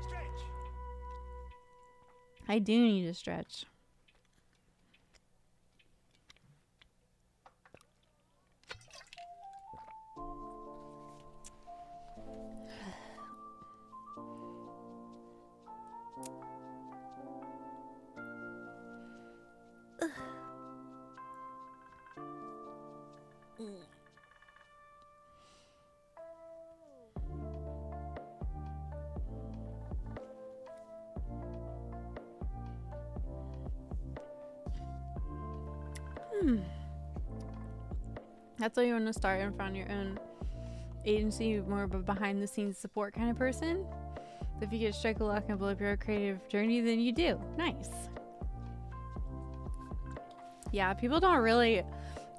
Stretch. I do need to stretch. That's why you want to start and find your own agency, more of a behind the scenes support kind of person. If you get strike a luck and blow up your creative journey, then you do. Nice. Yeah, people don't really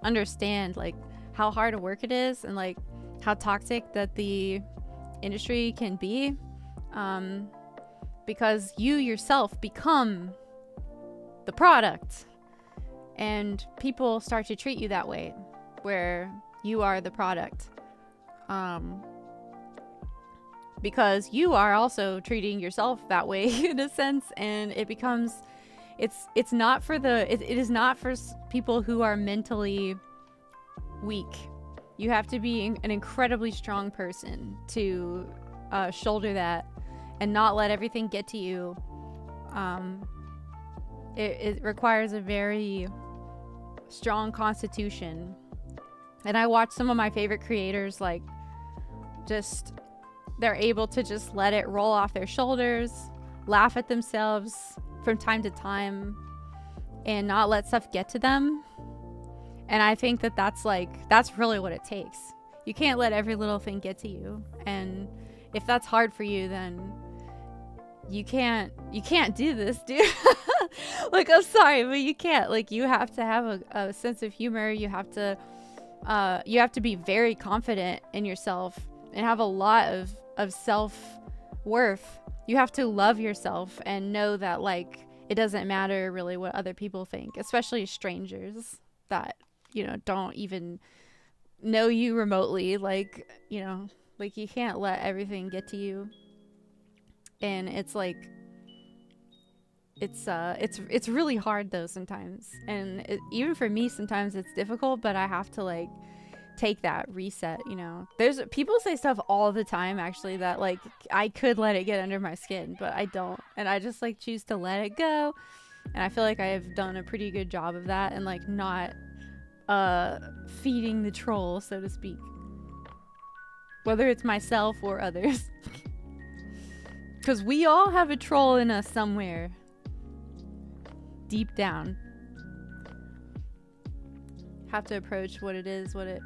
understand like how hard a work it is and like how toxic that the industry can be, because you yourself become the product and people start to treat you that way, where you are the product, because you are also treating yourself that way in a sense, and it becomes it's not for it is not for people who are mentally weak. You have to be an incredibly strong person to shoulder that and not let everything get to you. It requires a very strong constitution. And I watch some of my favorite creators, like, just, they're able to just let it roll off their shoulders, laugh at themselves from time to time, and not let stuff get to them. And I think that that's really what it takes. You can't let every little thing get to you. And if that's hard for you, then you can't do this, dude. Like, I'm sorry, but you can't. Like, you have to have a sense of humor. You have to be very confident in yourself and have a lot of self-worth. You have to love yourself and know that, like, it doesn't matter really what other people think, especially strangers that, you know, don't even know you remotely. Like, you know, like, you can't let everything get to you. And it's like, it's really hard though sometimes, and even for me sometimes it's difficult, but I have to like take that reset, you know. There's people say stuff all the time actually that like I could let it get under my skin, but I don't, and I just like choose to let it go. And I feel like I have done a pretty good job of that, and like not feeding the troll, so to speak, whether it's myself or others. Because we all have a troll in us somewhere deep down. Have to approach what it is kind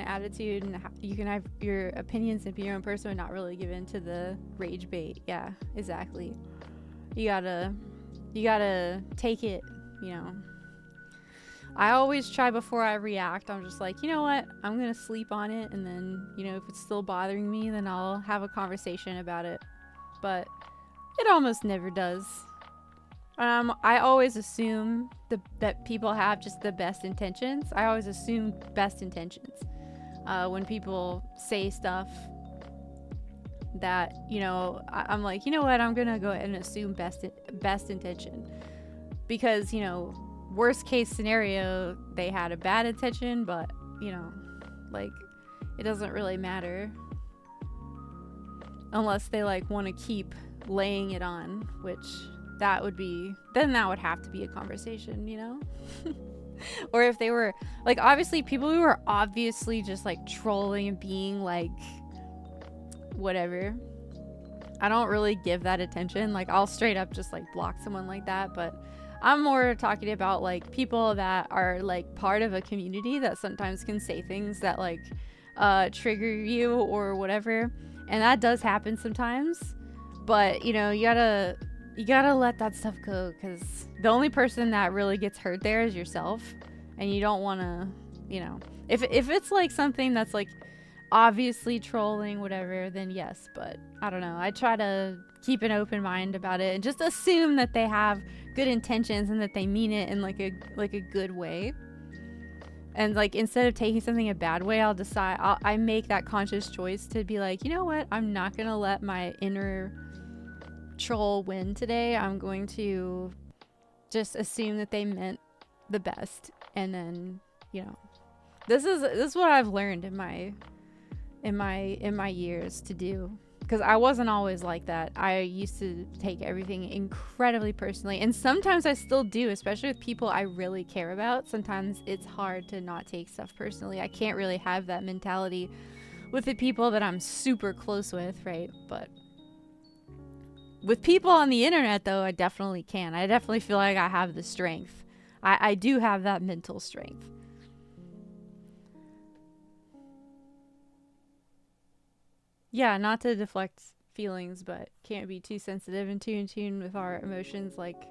of attitude, and you can have your opinions and be your own person and not really give in to the rage bait. Yeah, exactly. You gotta take it, you know. I always try before I react. I'm just like, you know what? I'm gonna sleep on it, and then, you know, if it's still bothering me, then I'll have a conversation about it. But it almost never does. I always assume that people have just the best intentions. I always assume best intentions when people say stuff that, you know, I'm like, you know what? I'm gonna go ahead and assume best intention, because, you know, worst case scenario, they had a bad intention, but, you know, like, it doesn't really matter unless they like want to keep laying it on, which that would have to be a conversation, you know. Or if they were like, obviously people who are obviously just like trolling and being like whatever, I don't really give that attention. Like, I'll straight up just like block someone like that. But I'm more talking about like people that are like part of a community that sometimes can say things that like trigger you or whatever, and that does happen sometimes. But, you know, you gotta let that stuff go, because the only person that really gets hurt there is yourself, and you don't want to, you know, if it's like something that's like obviously trolling, whatever, then yes. But I don't know, I try to keep an open mind about it and just assume that they have good intentions and that they mean it in like a good way. And like, instead of taking something a bad way, I make that conscious choice to be like, you know what, I'm not gonna let my inner troll win today. I'm going to just assume that they meant the best. And then, you know, this is what I've learned in my years to do, because I wasn't always like that. I used to take everything incredibly personally, and sometimes I still do, especially with people I really care about. Sometimes it's hard to not take stuff personally. I can't really have that mentality with the people that I'm super close with, right? But with people on the internet, though, I definitely can. I definitely feel like I have the strength. I do have that mental strength. Yeah, not to deflect feelings, but can't be too sensitive and too in tune with our emotions, like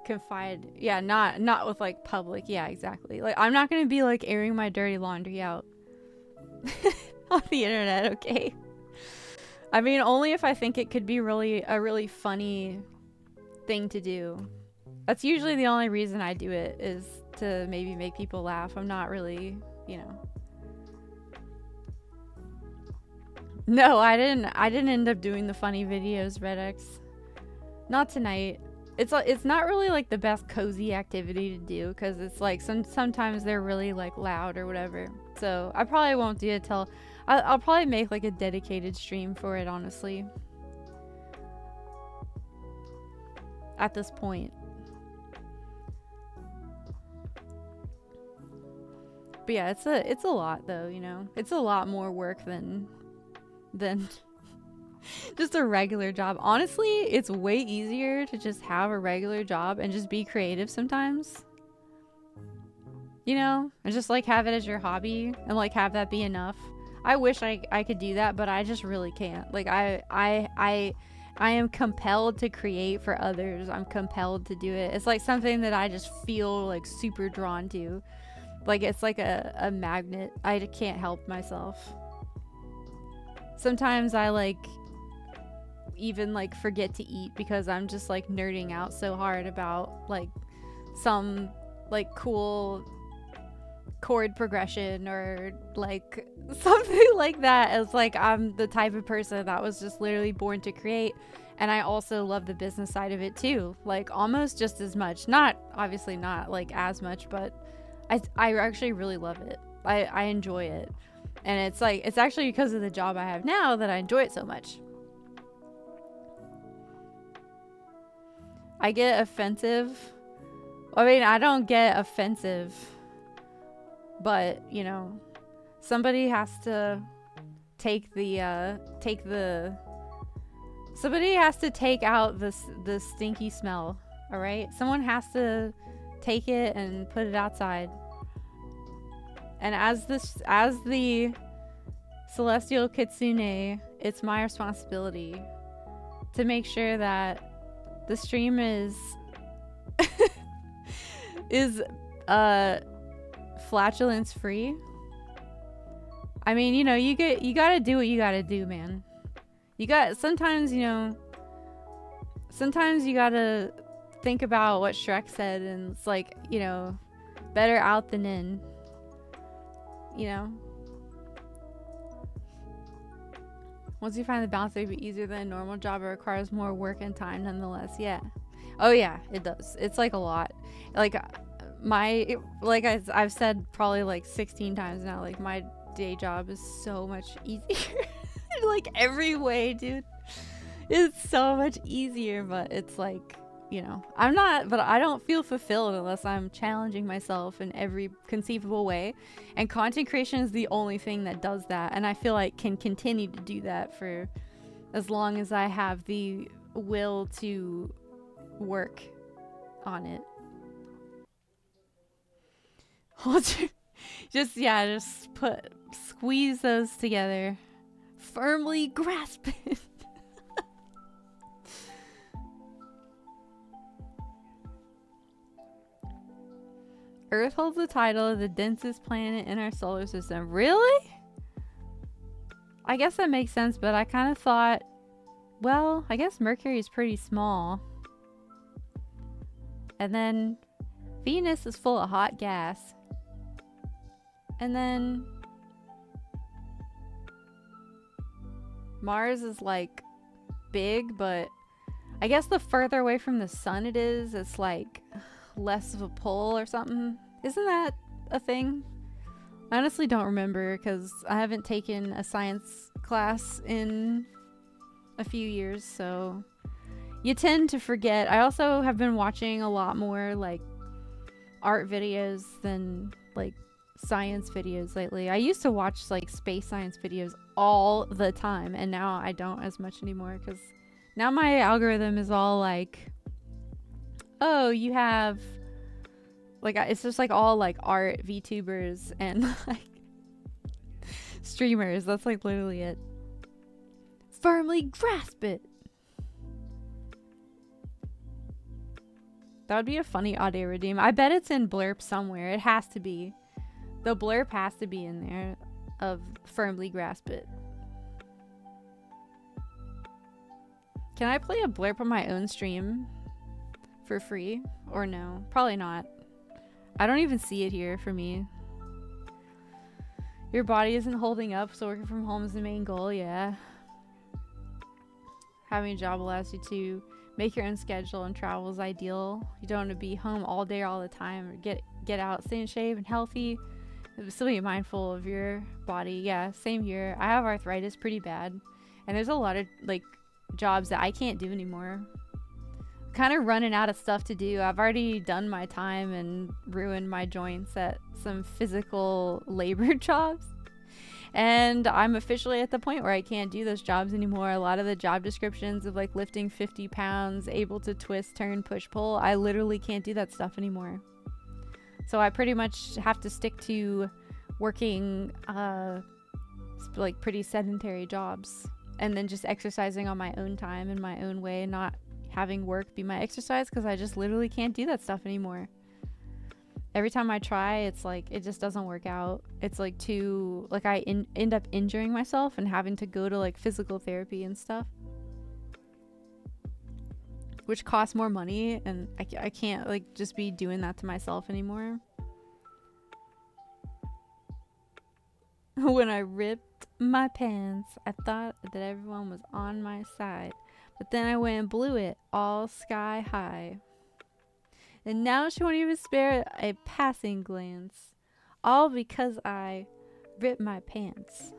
confide. Yeah, not with like public. Yeah, exactly. Like I'm not gonna be like airing my dirty laundry out on the internet, okay? I mean, only if I think it could be a really funny thing to do. That's usually the only reason I do it, is to maybe make people laugh. I'm not really, you know. No, I didn't end up doing the funny videos, RedX. Not tonight. It's not really like the best cozy activity to do, because it's like sometimes they're really like loud or whatever. So I probably won't do it till I'll probably make like a dedicated stream for it, honestly. At this point. But yeah, it's a lot though, you know. It's a lot more work than just a regular job. Honestly, it's way easier to just have a regular job and just be creative sometimes. You know, and just like have it as your hobby and like have that be enough. I wish I could do that, but I just really can't. Like I am compelled to create for others. I'm compelled to do it. It's like something that I just feel like super drawn to. Like it's like a magnet. I can't help myself. Sometimes I like even like forget to eat because I'm just like nerding out so hard about like some like cool chord progression or like something like that. It's like I'm the type of person that was just literally born to create, and I also love the business side of it too, like almost just as much. Not obviously not like as much, but I actually really love it. I enjoy it. And it's like, it's actually because of the job I have now that I enjoy it so much. I get offensive. I mean, I don't get offensive, but you know, somebody has to take somebody has to take out the stinky smell. All right, someone has to take it and put it outside. And as the celestial kitsune, it's my responsibility to make sure that the stream is flatulence free. I mean, you know, you gotta do what you gotta do, man. Sometimes you gotta think about what Shrek said, and it's like, you know, better out than in. You know, once you find the balance, it will be easier than a normal job. It requires more work and time nonetheless. Yeah. Oh yeah, it does. It's like a lot. Like I've said probably like 16 times now, like my day job is so much easier in like every way, dude. It's so much easier, but it's like, you know, I don't feel fulfilled unless I'm challenging myself in every conceivable way. And content creation is the only thing that does that. And I feel like can continue to do that for as long as I have the will to work on it. just squeeze those together. Firmly grasp it. Earth holds the title of the densest planet in our solar system. Really? I guess that makes sense, but I kind of thought, well, I guess Mercury is pretty small. And then Venus is full of hot gas. And then Mars is like big, but I guess the further away from the sun it is, it's like less of a pull or something. Isn't that a thing? I honestly don't remember because I haven't taken a science class in a few years, so you tend to forget. I also have been watching a lot more like art videos than like science videos lately. I used to watch like space science videos all the time, and now I don't as much anymore because now my algorithm is all like, oh, you have like, it's just like all like art VTubers and like streamers. That's like literally it. Firmly grasp it. That would be a funny audio redeem. I bet it's in blurb somewhere. It has to be. The blurb has to be in there of firmly grasp it. Can I play a blurb on my own stream for free? Or no? Probably not. I don't even see it here for me. Your body isn't holding up, so working from home is the main goal, yeah. Having a job allows you to make your own schedule, and travel is ideal. You don't want to be home all day all the time. Or get out, stay in shape and healthy. Still be mindful of your body. Yeah, same here. I have arthritis pretty bad, and there's a lot of like jobs that I can't do anymore. Kind of running out of stuff to do. I've already done my time and ruined my joints at some physical labor jobs. And I'm officially at the point where I can't do those jobs anymore. A lot of the job descriptions of like lifting 50 pounds, able to twist, turn, push, pull, I literally can't do that stuff anymore. So I pretty much have to stick to working like pretty sedentary jobs, and then just exercising on my own time in my own way, not having work be my exercise, because I just literally can't do that stuff anymore. Every time I try, it's like it just doesn't work out. It's like too, like I end up injuring myself and having to go to like physical therapy and stuff, which costs more money, and I can't like just be doing that to myself anymore. When I ripped my pants, I thought that everyone was on my side, but then I went and blew it all sky high. And now she won't even spare a passing glance, all because I ripped my pants.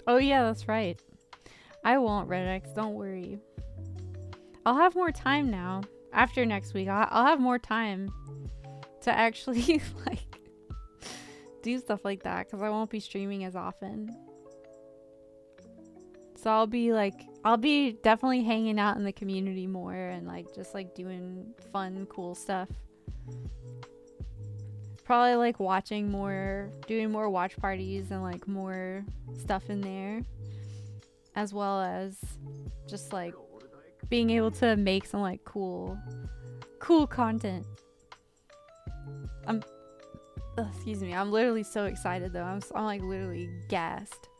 Oh yeah, that's right. I won't, Redx, don't worry. I'll have more time now. After next week, I'll have more time to actually like do stuff like that, because I won't be streaming as often. So I'll be definitely hanging out in the community more, and like just like doing fun, cool stuff. Probably like watching more, doing more watch parties and like more stuff in there, as well as just like being able to make some like cool content. Excuse me, I'm literally so excited though. I'm like literally gassed.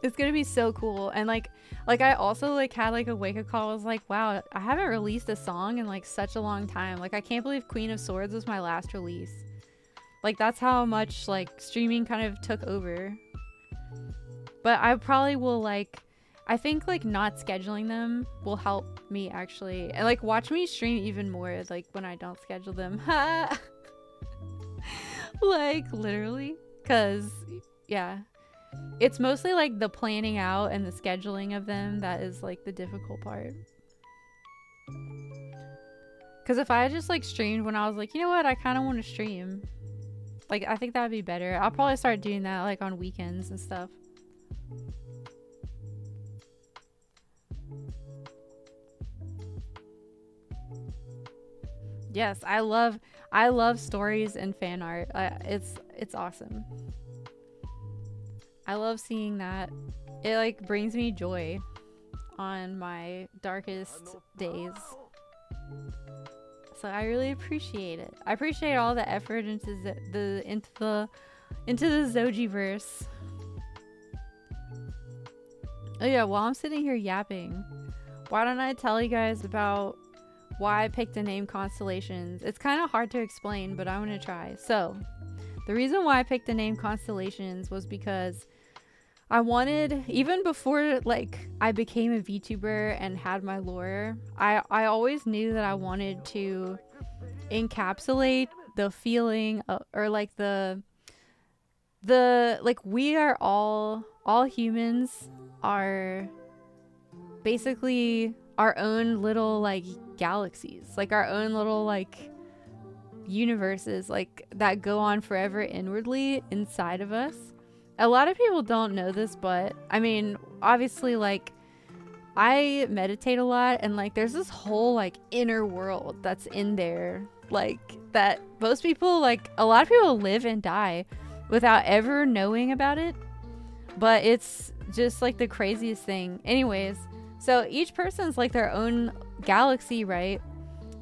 It's gonna be so cool. And like I also like had like a wake-up call. I was like, wow, I haven't released a song in like such a long time. Like I can't believe Queen of Swords was my last release. Like that's how much like streaming kind of took over. But I probably will like, I think like not scheduling them will help me actually, and like watch me stream even more like when I don't schedule them. Like literally, because yeah, it's mostly like the planning out and the scheduling of them that is like the difficult part. Because if I just like streamed when I was like, you know what, I kind of want to stream, like I think that would be better. I'll probably start doing that like on weekends and stuff. Yes, I love stories and fan art. It's awesome. I love seeing that. It like brings me joy on my darkest days. So I really appreciate it. I appreciate all the effort into the Zojiverse. Oh yeah, while I'm sitting here yapping, why don't I tell you guys about why I picked the name Constellations? It's kind of hard to explain, but I'm gonna try. So, The reason why I picked the name Constellations was because I wanted, even before like I became a VTuber and had my lore, I always knew that I wanted to encapsulate the feeling of, or like the like we are all humans are basically our own little like galaxies, like our own little like universes like that go on forever inwardly inside of us. A lot of people don't know this, but I mean, obviously, like I meditate a lot, and like there's this whole like inner world that's in there, like that most people, like a lot of people live and die without ever knowing about it. But it's just like the craziest thing. Anyways, so each person's like their own galaxy, right?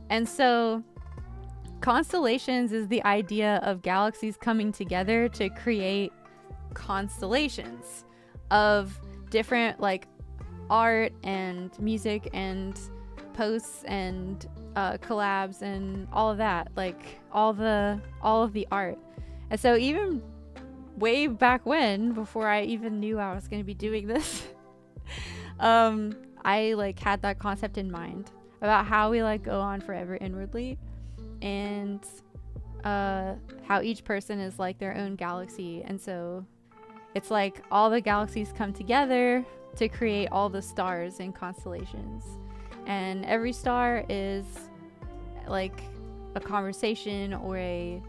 And so constellations is the idea of galaxies coming together to create constellations of different like art and music and posts and collabs and all of that, like all of the art. And so even way back when, before I even knew I was going to be doing this, I like had that concept in mind about how we like go on forever inwardly, and how each person is like their own galaxy. And so it's like all the galaxies come together to create all the stars and constellations, and every star is like a conversation or a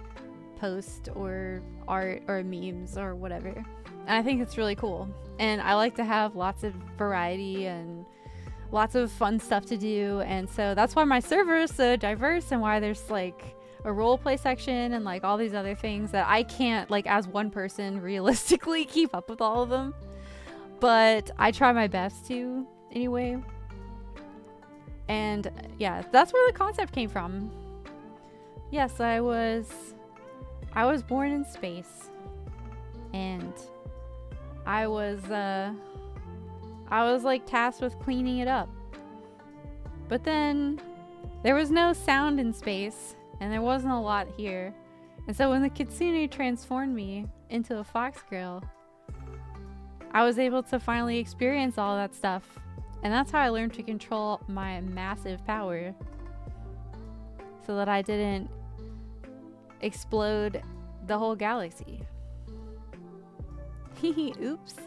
post or art or memes or whatever. And I think it's really cool, and I like to have lots of variety and lots of fun stuff to do. And so that's why my server is so diverse, and why there's like a role play section and like all these other things that I can't, like as one person, realistically keep up with all of them, but I try my best to anyway. And yeah, that's where the concept came from. Yes, I was born in space, and I was like tasked with cleaning it up. But then there was no sound in space, and there wasn't a lot here. And so when the kitsune transformed me into a fox girl, I was able to finally experience all that stuff. And that's how I learned to control my massive power, so that I didn't explode the whole galaxy. Oops.